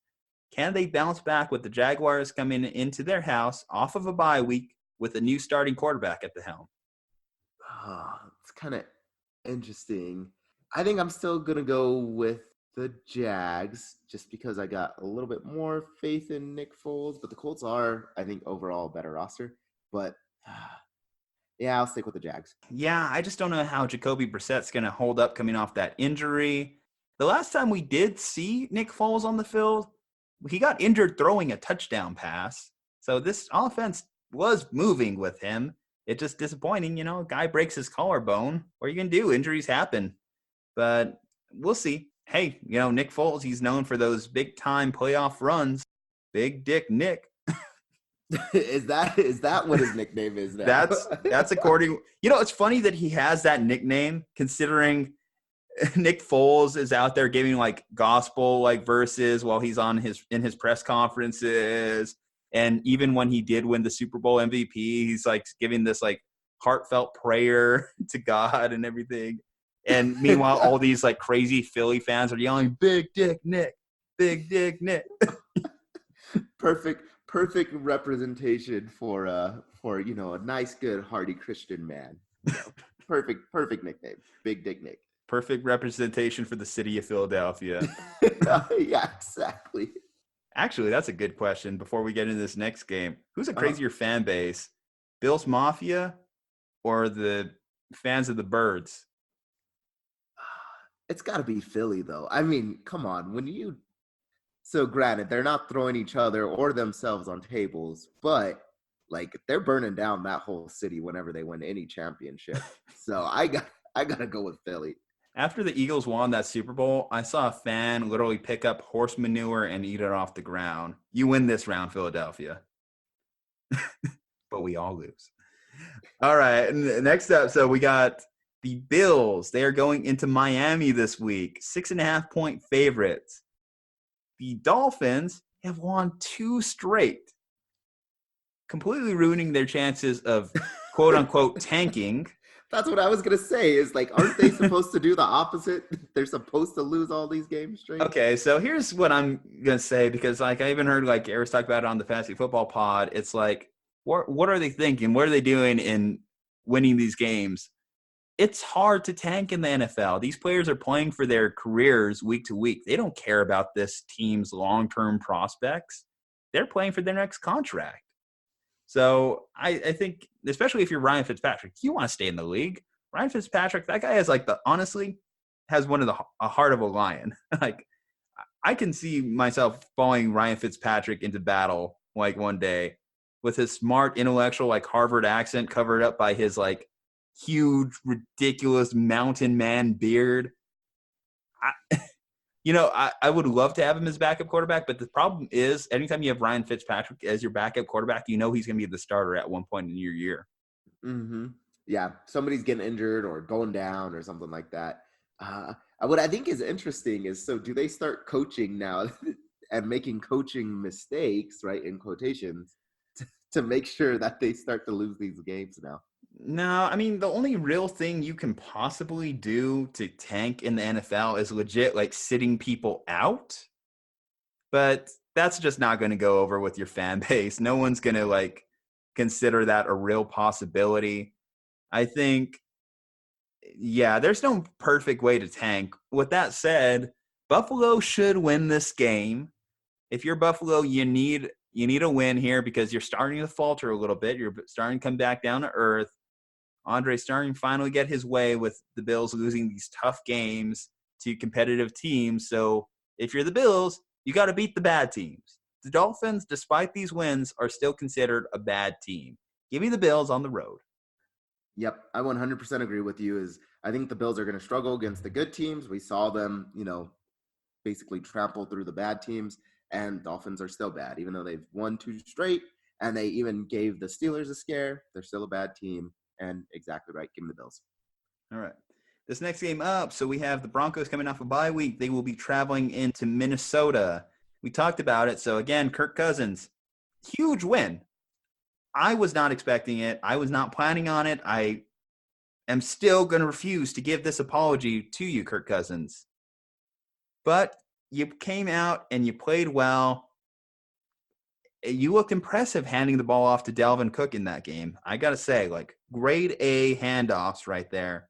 can they bounce back with the Jaguars coming into their house off of a bye week with a new starting quarterback at the helm? It's kind of interesting. I think I'm still going to go with the Jags just because I got a little bit more faith in Nick Foles, but the Colts are, I think, overall a better roster. But yeah, I'll stick with the Jags. Yeah, I just don't know how Jacoby Brissett's going to hold up coming off that injury. The last time we did see Nick Foles on the field, he got injured throwing a touchdown pass. So this offense was moving with him. It's just disappointing, a guy breaks his collarbone. What are you going to do? Injuries happen. But we'll see. Hey, Nick Foles, he's known for those big-time playoff runs. Big Dick Nick. Is that what his nickname is now? That's according. It's funny that he has that nickname considering Nick Foles is out there giving like gospel like verses while he's in his press conferences, and even when he did win the Super Bowl MVP, he's like giving this like heartfelt prayer to God and everything. And meanwhile, all these like crazy Philly fans are yelling, "Big Dick Nick, Big Dick Nick." Perfect representation for a nice, good, hearty Christian man. Perfect nickname, Big Dick Nick. Perfect representation for the city of Philadelphia. Yeah, exactly. Actually, that's a good question before we get into this next game. Who's a crazier fan base, Bills Mafia or the fans of the Birds? It's got to be Philly, though. I mean, come on. So granted, they're not throwing each other or themselves on tables, but like they're burning down that whole city whenever they win any championship. So I got to go with Philly. After the Eagles won that Super Bowl, I saw a fan literally pick up horse manure and eat it off the ground. You win this round, Philadelphia. But we all lose. All right, next up, so we got the Bills. They are going into Miami this week, 6.5-point favorites. The Dolphins have won 2 straight, completely ruining their chances of quote-unquote tanking. That's what I was going to say is like, aren't they supposed to do the opposite? They're supposed to lose all these games straight. Okay, so here's what I'm going to say, because like I even heard like Eris talk about it on the Fantasy Football Pod. It's like, what are they thinking? What are they doing in winning these games? It's hard to tank in the NFL. These players are playing for their careers week to week. They don't care about this team's long-term prospects. They're playing for their next contract. So I think, especially if you're Ryan Fitzpatrick, you want to stay in the league. Ryan Fitzpatrick, that guy has honestly has one of a heart of a lion. Like I can see myself following Ryan Fitzpatrick into battle like one day with his smart, intellectual, like Harvard accent covered up by his like huge, ridiculous mountain man beard. I would love to have him as backup quarterback, but the problem is anytime you have Ryan Fitzpatrick as your backup quarterback, he's going to be the starter at one point in your year. Mm-hmm. Yeah, somebody's getting injured or going down or something like that. What I think is interesting is, so do they start coaching now and making coaching mistakes, right, in quotations, to make sure that they start to lose these games now? No, I mean, the only real thing you can possibly do to tank in the NFL is legit, like, sitting people out. But that's just not going to go over with your fan base. No one's going to, like, consider that a real possibility. I think, yeah, there's no perfect way to tank. With that said, Buffalo should win this game. If you're Buffalo, you need a win here because you're starting to falter a little bit. You're starting to come back down to earth. Andre's starting to finally get his way with the Bills losing these tough games to competitive teams. So if you're the Bills, you got to beat the bad teams. The Dolphins, despite these wins, are still considered a bad team. Give me the Bills on the road. Yep, I 100% agree with you. I think the Bills are going to struggle against the good teams. We saw them, basically trample through the bad teams, and Dolphins are still bad. Even though they've won 2 straight, and they even gave the Steelers a scare, they're still a bad team. And exactly right. Give them the Bills. All right. This next game up, so we have the Broncos coming off a bye week. They will be traveling into Minnesota. We talked about it. So, again, Kirk Cousins, huge win. I was not expecting it. I was not planning on it. I am still going to refuse to give this apology to you, Kirk Cousins. But you came out and you played well. You looked impressive handing the ball off to Dalvin Cook in that game. I got to say, like, grade A handoffs right there.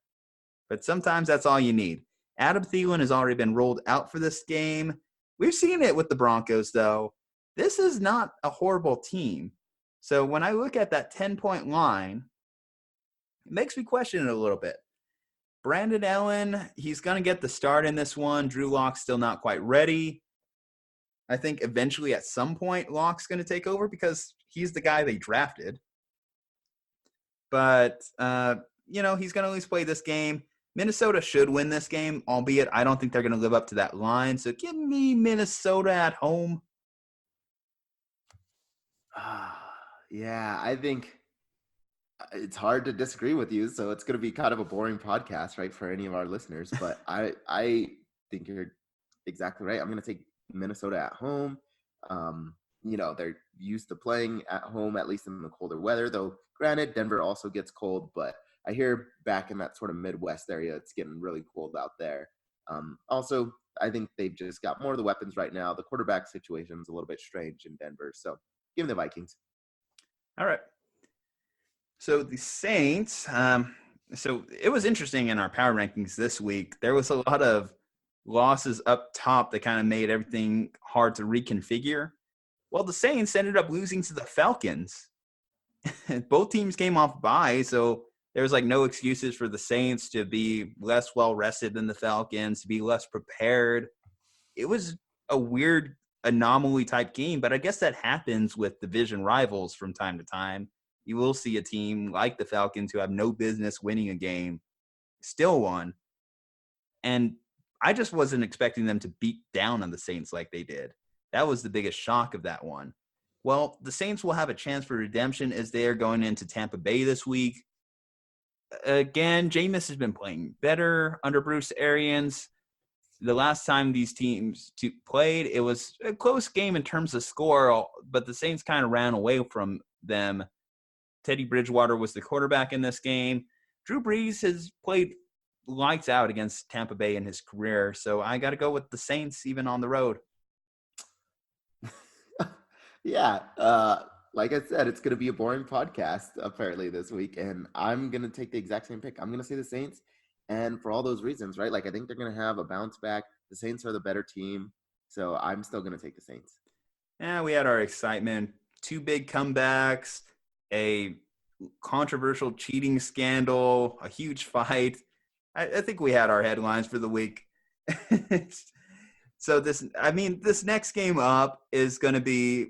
But sometimes that's all you need. Adam Thielen has already been rolled out for this game. We've seen it with the Broncos, though. This is not a horrible team. So when I look at that 10-point line, it makes me question it a little bit. Brandon Allen, he's going to get the start in this one. Drew Lock's still not quite ready. I think eventually at some point Lock's going to take over because he's the guy they drafted. But, he's going to at least play this game. Minnesota should win this game, albeit I don't think they're going to live up to that line. So give me Minnesota at home. Yeah, I think it's hard to disagree with you. So it's going to be kind of a boring podcast, right, for any of our listeners. But I think you're exactly right. I'm going to take Minnesota at home. They're used to playing at home, at least in the colder weather, though granted, Denver also gets cold, but I hear back in that sort of Midwest area, it's getting really cold out there. Also, I think they've just got more of the weapons right now. The quarterback situation is a little bit strange in Denver, so give me the Vikings. All right. So the Saints, so it was interesting in our power rankings this week. There was a lot of losses up top that kind of made everything hard to reconfigure. Well, the Saints ended up losing to the Falcons. Both teams came off bye, so there was like no excuses for the Saints to be less well-rested than the Falcons, to be less prepared. It was a weird anomaly type game, but I guess that happens with division rivals from time to time. You will see a team like the Falcons who have no business winning a game still won. And I just wasn't expecting them to beat down on the Saints like they did. That was the biggest shock of that one. Well, the Saints will have a chance for redemption as they are going into Tampa Bay this week. Again, Jameis has been playing better under Bruce Arians. The last time these teams played, it was a close game in terms of score, but the Saints kind of ran away from them. Teddy Bridgewater was the quarterback in this game. Drew Brees has played lights out against Tampa Bay in his career, so I got to go with the Saints even on the road. Yeah, like I said, it's going to be a boring podcast apparently this week, and I'm going to take the exact same pick. I'm going to say the Saints, and for all those reasons, right? Like I think they're going to have a bounce back. The Saints are the better team, so I'm still going to take the Saints. Yeah, we had our excitement. 2 big comebacks, a controversial cheating scandal, a huge fight. I think we had our headlines for the week. So this next game up is going to be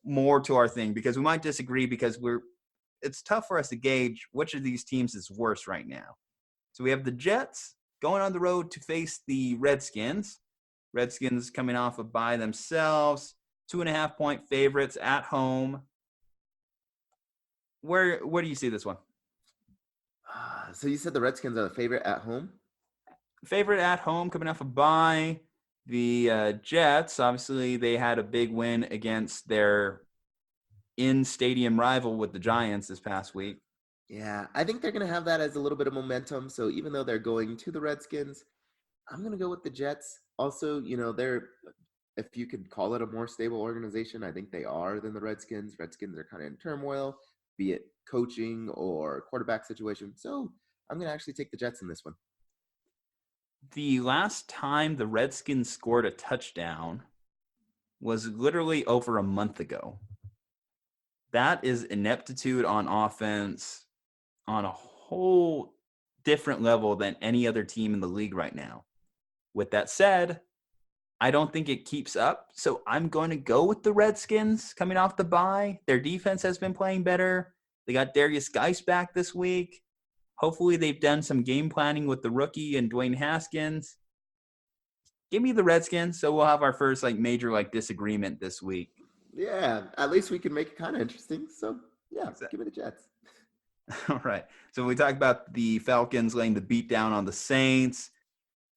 more to our thing because we might disagree because it's tough for us to gauge which of these teams is worse right now. So we have the Jets going on the road to face the Redskins. Redskins coming off a bye themselves, 2.5-point favorites at home. Where do you see this one? So you said the Redskins are the favorite at home? Favorite at home coming off a bye. The Jets, obviously, they had a big win against their in-stadium rival with the Giants this past week. Yeah, I think they're going to have that as a little bit of momentum. So even though they're going to the Redskins, I'm going to go with the Jets. Also, they're, if you could call it a more stable organization, I think they are than the Redskins. Redskins are kind of in turmoil, be it coaching or quarterback situation. So I'm going to actually take the Jets in this one. The last time the Redskins scored a touchdown was literally over a month ago. That is ineptitude on offense on a whole different level than any other team in the league right now. With that said, I don't think it keeps up, so I'm going to go with the Redskins coming off the bye. Their defense has been playing better. They got Darius Geis back this week. Hopefully they've done some game planning with the rookie and Dwayne Haskins. Give me the Redskins, so we'll have our first major disagreement this week. Yeah, at least we can make it kind of interesting. So, yeah, give me the Jets. All right. So we talked about the Falcons laying the beat down on the Saints.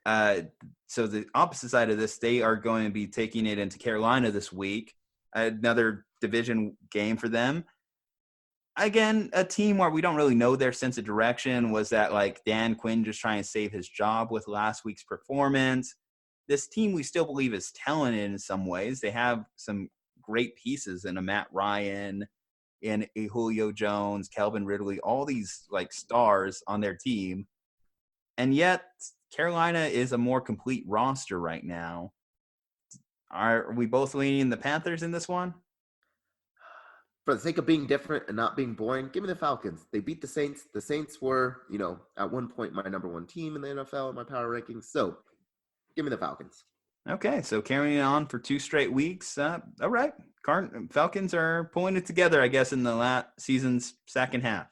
So the opposite side of this, they are going to be taking it into Carolina this week. Another division game for them. again, a team where we don't really know their sense of direction. Was that like Dan Quinn just trying to save his job with last week's performance? This team we still believe is talented in some ways. They have some great pieces in a Matt Ryan, in a Julio Jones, Calvin Ridley, all these like stars on their team. And yet Carolina is a more complete roster right now. Are we both leaning the Panthers in this one? For the sake of being different and not being boring, give me the Falcons. They beat the Saints. The Saints were, at one point my number one team in the NFL in my power rankings. So give me the Falcons. Okay, so carrying on for 2 straight weeks. All right. Falcons are pulling it together, I guess, in the season's second half.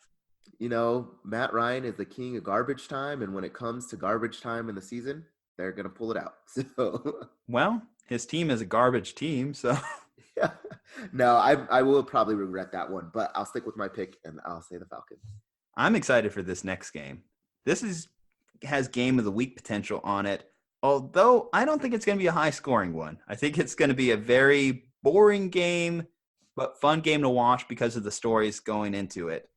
Matt Ryan is the king of garbage time, and when it comes to garbage time in the season, they're going to pull it out. So, well, his team is a garbage team, so yeah. No, I will probably regret that one, but I'll stick with my pick, and I'll say the Falcons. I'm excited for this next game. This has game of the week potential on it, although I don't think it's going to be a high-scoring one. I think it's going to be a very boring game, but fun game to watch because of the stories going into it.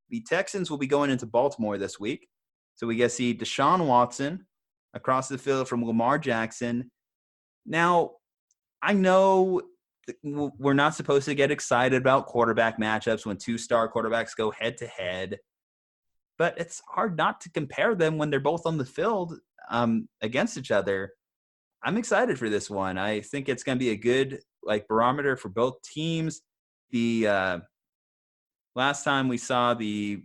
The Texans will be going into Baltimore this week, so we get to see Deshaun Watson across the field from Lamar Jackson. Now, I know we're not supposed to get excited about quarterback matchups when 2-star quarterbacks go head-to-head, but it's hard not to compare them when they're both on the field against each other. I'm excited for this one. I think it's going to be a good barometer for both teams. The last time we saw the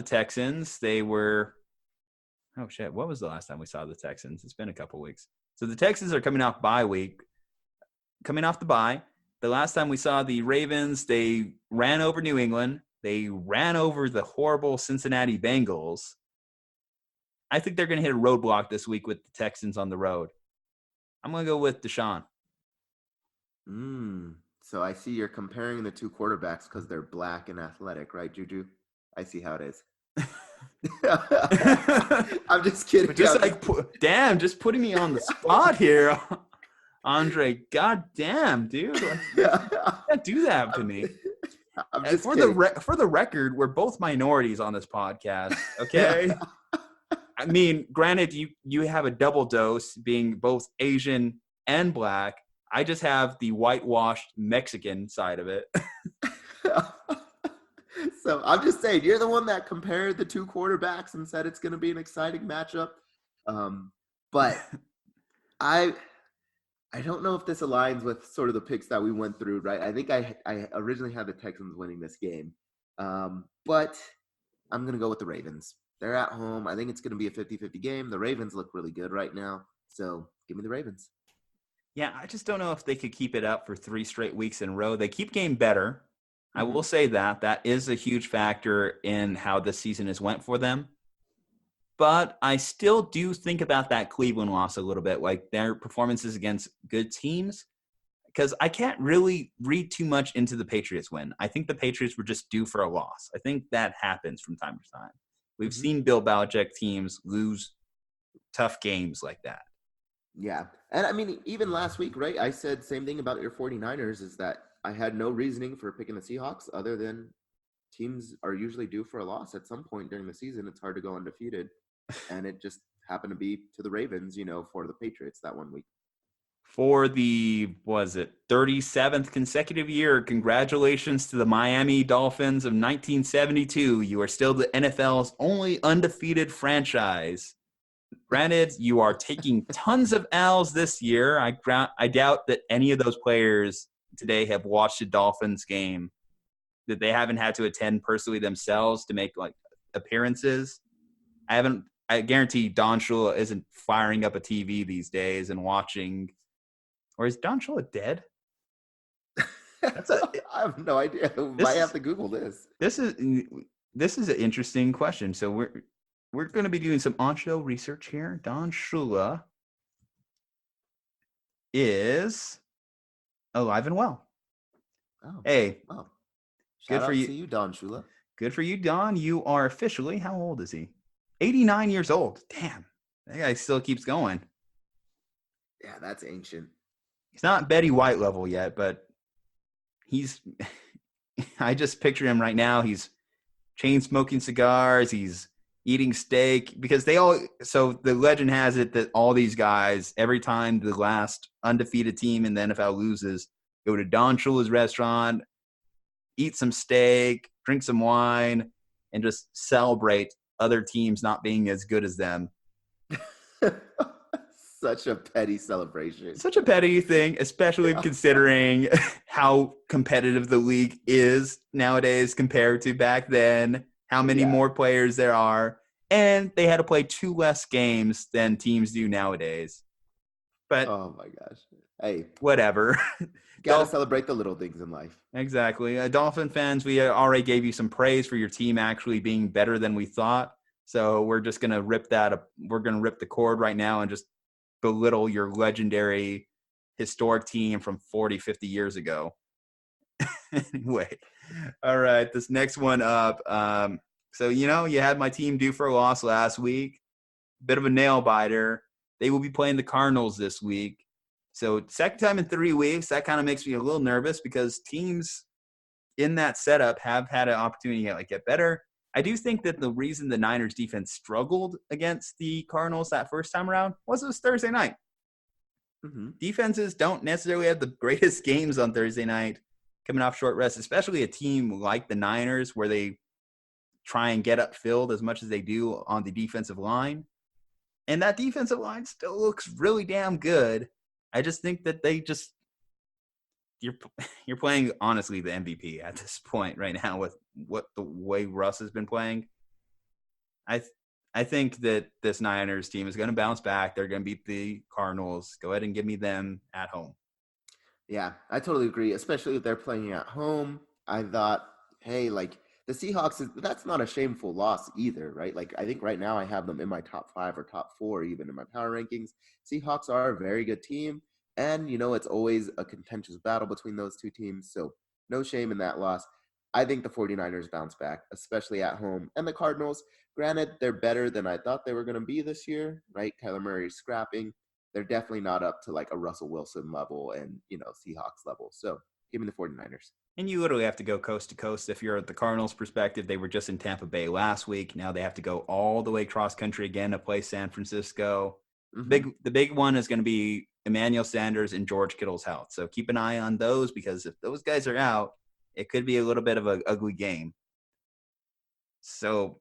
Texans, they were – oh, shit. What was the last time we saw the Texans? It's been a couple weeks. So the Texans are coming off the bye. The last time we saw the Ravens, they ran over New England. They ran over the horrible Cincinnati Bengals. I think they're going to hit a roadblock this week with the Texans on the road. I'm going to go with Deshaun. So I see you're comparing the two quarterbacks because they're black and athletic, right, Juju? I see how it is. I'm just kidding. Just putting me on the spot here, Andre. God damn, dude. You can't do that to me. For the record, we're both minorities on this podcast, okay? Yeah. I mean, granted, you have a double dose being both Asian and black. I just have the whitewashed Mexican side of it. So I'm just saying, you're the one that compared the two quarterbacks and said it's going to be an exciting matchup. But I don't know if this aligns with sort of the picks that we went through, right? I think I originally had the Texans winning this game. But I'm going to go with the Ravens. They're at home. I think it's going to be a 50-50 game. The Ravens look really good right now. So give me the Ravens. Yeah, I just don't know if they could keep it up for 3 straight weeks in a row. They keep getting better. I will say that is a huge factor in how this season has went for them. But I still do think about that Cleveland loss a little bit, like their performances against good teams, because I can't really read too much into the Patriots win. I think the Patriots were just due for a loss. I think that happens from time to time. We've seen Bill Belichick teams lose tough games like that. Yeah. And I mean, even last week, right, I said same thing about your 49ers is that I had no reasoning for picking the Seahawks other than teams are usually due for a loss at some point during the season. It's hard to go undefeated. And it just happened to be to the Ravens, for the Patriots that one week. For the, 37th consecutive year, congratulations to the Miami Dolphins of 1972. You are still the NFL's only undefeated franchise. Granted, you are taking tons of L's this year. I doubt that any of those players today have watched a Dolphins game, that they haven't had to attend personally themselves to make appearances. I guarantee Don Shula isn't firing up a TV these days and watching. Or is Don Shula dead? I have no idea. I have to Google this. This is an interesting question. So we're going to be doing some on-show research here. Don Shula is alive and well. Oh, hey, wow. Good for you. To you, Don Shula. Good for you, Don. You are officially, how old is he? 89 years old. Damn, that guy still keeps going. Yeah, that's ancient. He's not Betty White level yet, but he's I just picture him right now. He's chain smoking cigars. He's eating steak because so the legend has it that all these guys, every time the last undefeated team in the NFL loses, go to Don Shula's restaurant, eat some steak, drink some wine, and just celebrate other teams not being as good as them. Such a petty celebration. Such a petty thing, especially considering how competitive the league is nowadays compared to back then, how many more players there are, and they had to play 2 less games than teams do nowadays. But oh my gosh. Hey, whatever. Got to celebrate the little things in life. Exactly. Dolphin fans, we already gave you some praise for your team actually being better than we thought. So we're just going to rip that up. We're going to rip the cord right now and just belittle your legendary historic team from 40, 50 years ago. Anyway. All right. This next one up. So, you had my team due for a loss last week. Bit of a nail biter. They will be playing the Cardinals this week. So second time in 3 weeks, that kind of makes me a little nervous because teams in that setup have had an opportunity to get better. I do think that the reason the Niners defense struggled against the Cardinals that first time around was it was Thursday night. Mm-hmm. Defenses don't necessarily have the greatest games on Thursday night coming off short rest, especially a team like the Niners where they try and get upfield as much as they do on the defensive line. And that defensive line still looks really damn good. I just think that you're playing honestly the MVP at this point right now with what the way Russ has been playing. I think that this Niners team is going to bounce back. They're going to beat the Cardinals. Go ahead and give me them at home. Yeah, I totally agree, especially if they're playing at home. I thought, hey, the Seahawks, that's not a shameful loss either, right? I think right now I have them in my top 5 or top 4, even in my power rankings. Seahawks are a very good team. And, it's always a contentious battle between those two teams. So no shame in that loss. I think the 49ers bounce back, especially at home. And the Cardinals, granted, they're better than I thought they were going to be this year, right? Kyler Murray's scrapping. They're definitely not up to a Russell Wilson level and, Seahawks level. So give me the 49ers. And you literally have to go coast to coast. If you're at the Cardinals' perspective, they were just in Tampa Bay last week. Now they have to go all the way cross country again to play San Francisco. Mm-hmm. The big one is going to be Emmanuel Sanders and George Kittle's health. So keep an eye on those because if those guys are out, it could be a little bit of an ugly game. So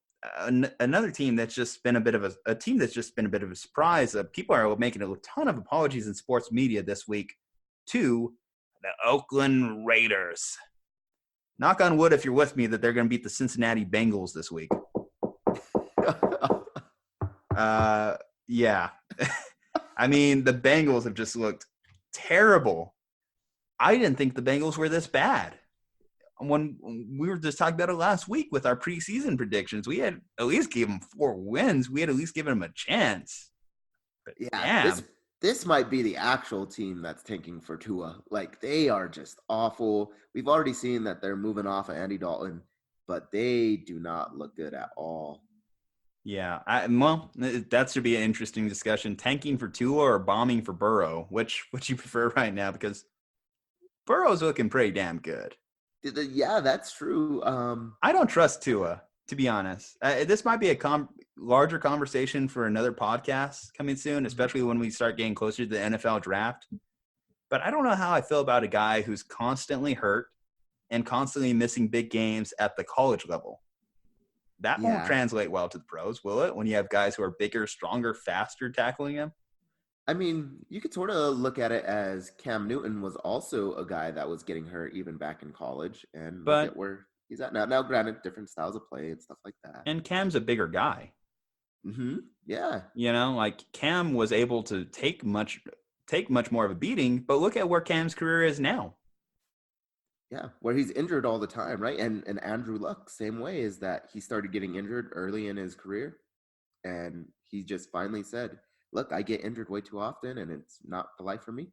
another team that's just been a bit of a surprise. People are making a ton of apologies in sports media this week to the Oakland Raiders. Knock on wood if you're with me that they're going to beat the Cincinnati Bengals this week. Yeah. I mean, the Bengals have just looked terrible. I didn't think the Bengals were this bad. When we were just talking about it last week with our preseason predictions, we had at least gave them 4 wins. We had at least given them a chance. But yeah, this might be the actual team that's tanking for Tua. They are just awful. We've already seen that they're moving off of Andy Dalton, but they do not look good at all. Yeah, that should be an interesting discussion. Tanking for Tua or bombing for Burrow? Which you prefer right now? Because Burrow's looking pretty damn good. Yeah, that's true. I don't trust Tua, to be honest. This might be a larger conversation for another podcast coming soon, especially when we start getting closer to the NFL draft. But I don't know how I feel about a guy who's constantly hurt and constantly missing big games at the college level. That won't translate well to the pros, will it? When you have guys who are bigger, stronger, faster tackling him? I mean, you could sort of look at it as Cam Newton was also a guy that was getting hurt even back in college. And look at where he's at now. Now, granted, different styles of play and stuff like that. And Cam's a bigger guy. Mm-hmm. Yeah. Cam was able to take much more of a beating, but look at where Cam's career is now. Yeah, where he's injured all the time, right? And Andrew Luck, same way, is that he started getting injured early in his career. And he just finally said, look, I get injured way too often, and it's not the life for me.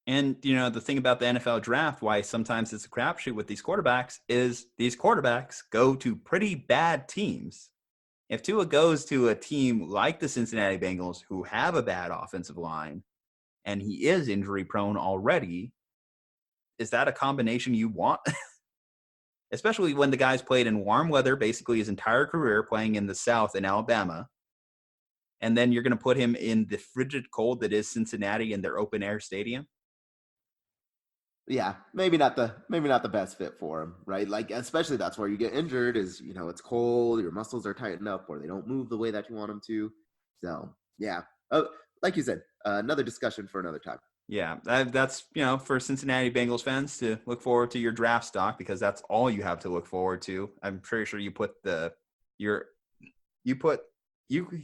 And, the thing about the NFL draft, why sometimes it's a crapshoot with these quarterbacks, is these quarterbacks go to pretty bad teams. If Tua goes to a team like the Cincinnati Bengals, who have a bad offensive line, and he is injury-prone already, is that a combination you want? especially when the guy's played in warm weather basically his entire career, playing in the South in Alabama. And then you're going to put him in the frigid cold that is Cincinnati in their open air stadium. Yeah, maybe not the best fit for him, right? Like, especially that's where you get injured is, it's cold, your muscles are tightened up, or they don't move the way that you want them to. So, yeah. Like you said, another discussion for another time. Yeah, that's, for Cincinnati Bengals fans to look forward to your draft stock, because that's all you have to look forward to. I'm pretty sure you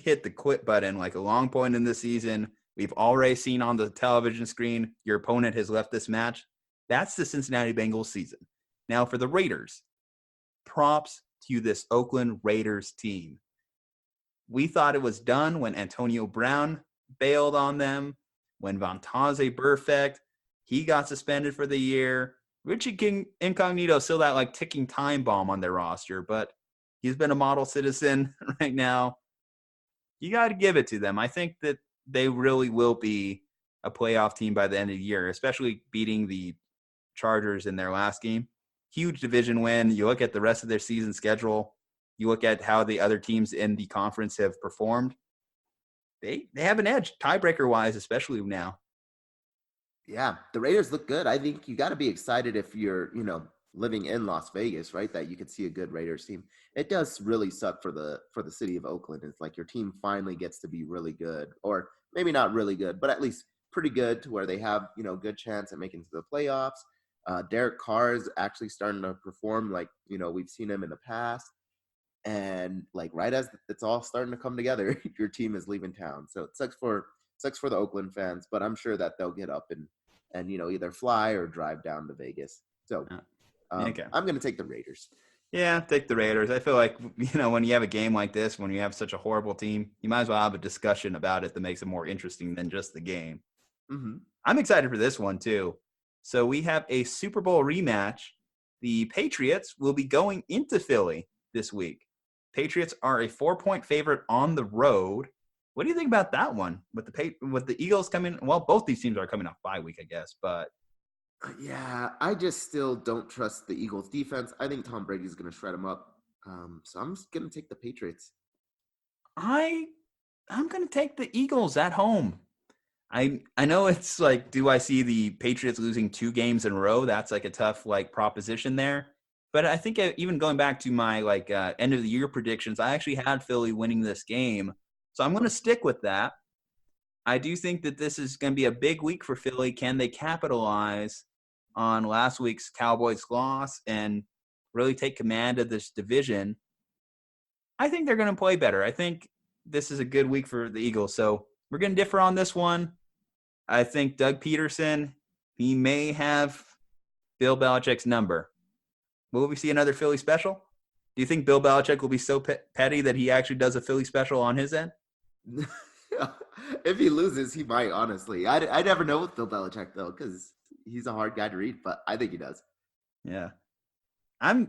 hit the quit button like a long point in the season. We've already seen on the television screen your opponent has left this match. That's the Cincinnati Bengals season. Now for the Raiders, props to this Oakland Raiders team. We thought it was done when Antonio Brown bailed on them, when Vontaze Burfict, he got suspended for the year. Richie King Incognito still that like ticking time bomb on their roster, but he's been a model citizen right now. You got to give it to them. I think that they really will be a playoff team by the end of the year, especially beating the Chargers in their last game. Huge division win. You look at the rest of their season schedule. You look at how the other teams in the conference have performed. They have an edge, tiebreaker-wise, especially now. Yeah, the Raiders look good. I think you got to be excited if you're, living in Las Vegas, right? That you could see a good Raiders team. It does really suck for the city of Oakland. It's like your team finally gets to be really good, or maybe not really good, but at least pretty good to where they have, good chance at making it to the playoffs. Derek Carr is actually starting to perform like, we've seen him in the past. And like right as it's all starting to come together, your team is leaving town. So it sucks for the Oakland fans, but I'm sure that they'll get up and either fly or drive down to Vegas. So Okay. I'm going to take the Raiders. Yeah, take the Raiders. I feel like, when you have a game like this, when you have such a horrible team, you might as well have a discussion about it that makes it more interesting than just the game. Mm-hmm. I'm excited for this one, too. So we have a Super Bowl rematch. The Patriots will be going into Philly this week. Patriots are a 4-point favorite on the road. What do you think about that one? With the Eagles coming, well, both these teams are coming off bye week, I guess, but Yeah, I just still don't trust the Eagles defense. I think Tom Brady's going to shred them up. So I'm just going to take the Patriots. I'm going to take the Eagles at home. I know it's like, do I see the Patriots losing 2 games in a row? That's like a tough proposition there. But I think even going back to my end of the year predictions, I actually had Philly winning this game. So I'm going to stick with that. I do think that this is going to be a big week for Philly. Can they capitalize on last week's Cowboys loss and really take command of this division? I think they're going to play better. I think this is a good week for the Eagles. So we're going to differ on this one. I think Doug Peterson, he may have Bill Belichick's number. Will we see another Philly special? Do you think Bill Belichick will be so petty that he actually does a Philly special on his end? If he loses, he might, honestly. I never know with Bill Belichick, though, because he's a hard guy to read, but I think he does. Yeah. I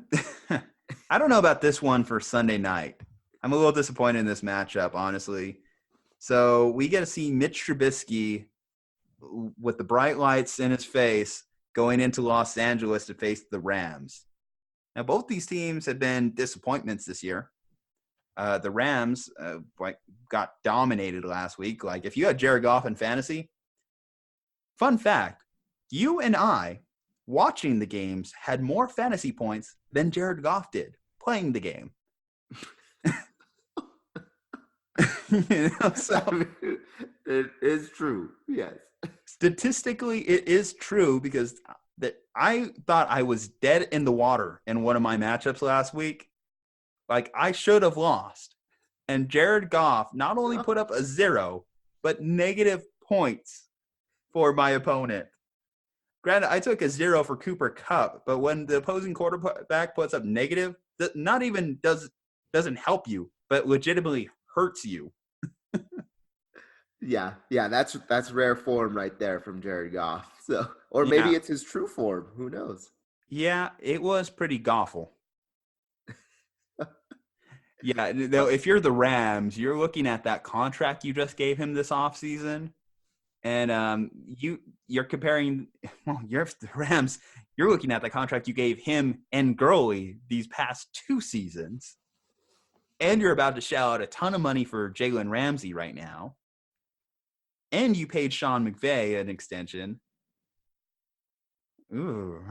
don't know about this one for Sunday night. I'm a little disappointed in this matchup, honestly. So we get to see Mitch Trubisky with the bright lights in his face going into Los Angeles to face the Rams. Now, both these teams have been disappointments this year. The Rams got dominated last week. Like, if you had Jared Goff in fantasy, fun fact, you and I, watching the games, had more fantasy points than Jared Goff did playing the game. So, it is true, yes. Statistically, it is true because I thought I was dead in the water in one of my matchups last week. Like, I should have lost. And Jared Goff not only put up a 0, but negative points for my opponent. Granted, I took a 0 for Cooper Kupp, but when the opposing quarterback puts up negative, that not even doesn't help you, but legitimately hurts you. Yeah, that's rare form right there from Jared Goff. So, or maybe it's his true form. Who knows? Yeah, it was pretty Goffle. Yeah, though, if you're the Rams, you're looking at that contract you just gave him this offseason, and you you're comparing, well, you're the Rams. You're looking at the contract you gave him and Gurley these past 2 seasons, and you're about to shell out a ton of money for Jalen Ramsey right now, and you paid Sean McVay an extension. Ooh.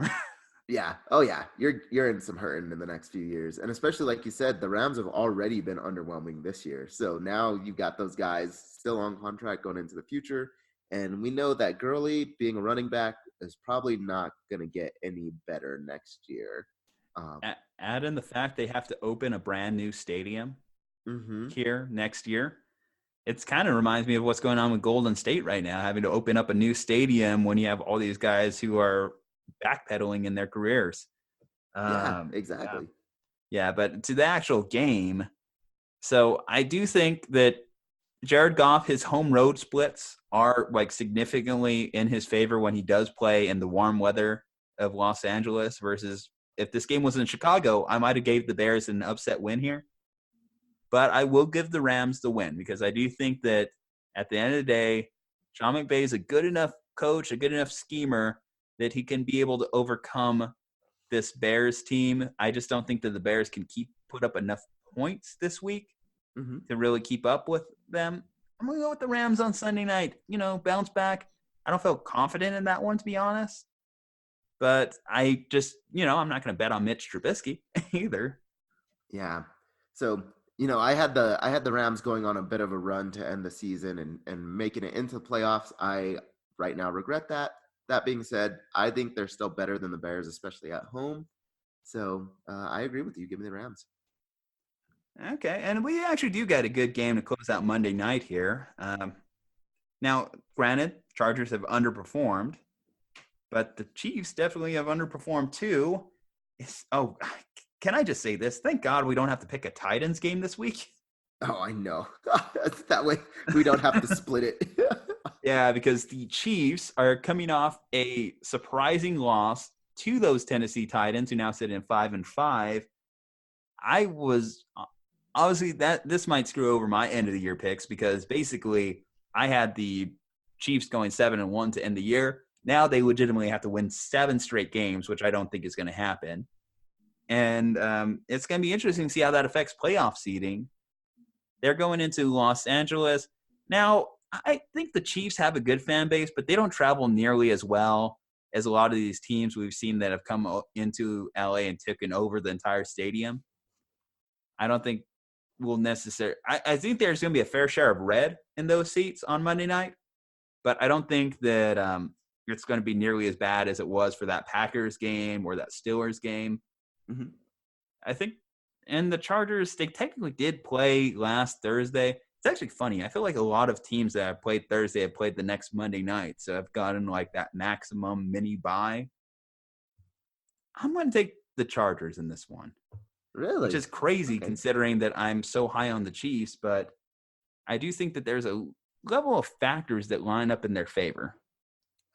Yeah. Oh, yeah. You're in some hurting in the next few years. And especially, like you said, the Rams have already been underwhelming this year. So now you've got those guys still on contract going into the future. And we know that Gurley, being a running back, is probably not going to get any better next year. Add in the fact they have to open a brand new stadium here next year. It's kind of reminds me of what's going on with Golden State right now, having to open up a new stadium when you have all these guys who are backpedaling in their careers. Yeah, exactly. Yeah, but to the actual game, so I do think that Jared Goff, his home road splits are like significantly in his favor when he does play in the warm weather of Los Angeles versus if this game was in Chicago, I might have gave the Bears an upset win here. But I will give the Rams the win because I do think that at the end of the day, Sean McVay is a good enough coach, a good enough schemer that he can be able to overcome this Bears team. I just don't think that the Bears can put up enough points this week to really keep up with them. I'm going to go with the Rams on Sunday night. Bounce back. I don't feel confident in that one, to be honest. But I just, I'm not going to bet on Mitch Trubisky either. Yeah. So, I had the Rams going on a bit of a run to end the season and making it into the playoffs. I right now regret that. That being said, I think they're still better than the Bears, especially at home. So I agree with you. Give me the Rams. Okay, and we actually do get a good game to close out Monday night here. Now, granted, Chargers have underperformed, but the Chiefs definitely have underperformed too. Can I just say this? Thank God we don't have to pick a Titans game this week. Oh, I know. That way we don't have to split it. Yeah, because the Chiefs are coming off a surprising loss to those Tennessee Titans, who now sit in 5-5. I was obviously this might screw over my end of the year picks because basically I had the Chiefs going 7-1 to end the year. Now they legitimately have to win 7 straight games, which I don't think is going to happen. And it's going to be interesting to see how that affects playoff seeding. They're going into Los Angeles. Now, I think the Chiefs have a good fan base, but they don't travel nearly as well as a lot of these teams we've seen that have come into LA and taken over the entire stadium. I don't think we'll necessarily – I think there's going to be a fair share of red in those seats on Monday night, but I don't think that it's going to be nearly as bad as it was for that Packers game or that Steelers game. I think – and the Chargers, they technically did play last Thursday. It's actually funny. I feel like a lot of teams that have played Thursday have played the next Monday night, so I've gotten like that maximum mini bye. I'm going to take the Chargers in this one. Really? Which is crazy considering that I'm so high on the Chiefs, but I do think that there's a level of factors that line up in their favor.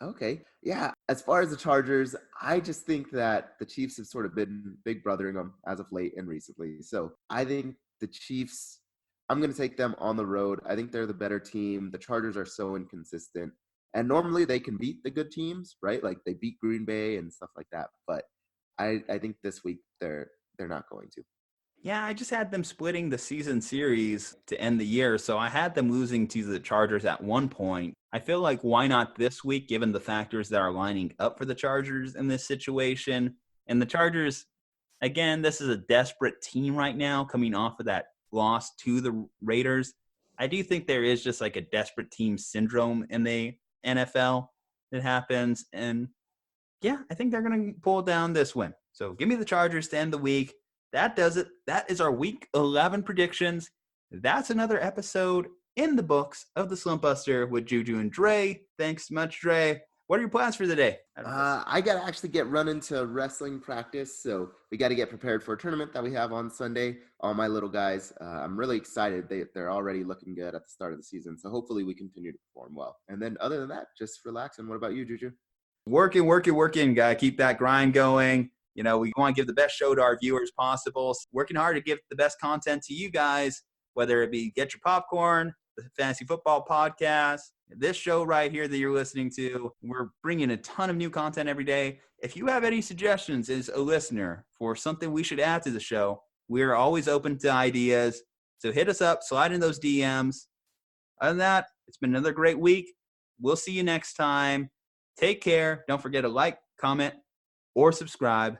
Okay. Yeah. As far as the Chargers, I just think that the Chiefs have sort of been big brothering them as of late and recently. So I think the Chiefs, I'm going to take them on the road. I think they're the better team. The Chargers are so inconsistent. And normally they can beat the good teams, right? Like they beat Green Bay and stuff like that. But I think this week they're not going to. Yeah, I just had them splitting the season series to end the year. So I had them losing to the Chargers at one point. I feel like why not this week, given the factors that are lining up for the Chargers in this situation? And the Chargers, again, this is a desperate team right now coming off of that loss to the Raiders. I do think there is just like a desperate team syndrome in the NFL that happens. And yeah, I think they're going to pull down this win. So give me the Chargers to end the week. That does it. That is our week 11 predictions. That's another episode in the books of the Slump Buster with Juju and Dre. Thanks much, Dre. What are your plans for the day? I got to actually get run into wrestling practice. So we got to get prepared for a tournament that we have on Sunday. All my little guys, I'm really excited. They're already looking good at the start of the season. So hopefully we continue to perform well. And then other than that, just relaxing. What about you, Juju? Working. Got to keep that grind going. We want to give the best show to our viewers possible. Working hard to give the best content to you guys, whether it be get your popcorn, the Fantasy Football Podcast, this show right here that you're listening to. We're bringing a ton of new content every day. If you have any suggestions as a listener for something we should add to the show, we're always open to ideas. So hit us up, slide in those DMs. Other than that, it's been another great week. We'll see you next time. Take care. Don't forget to like, comment, or subscribe.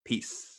Peace.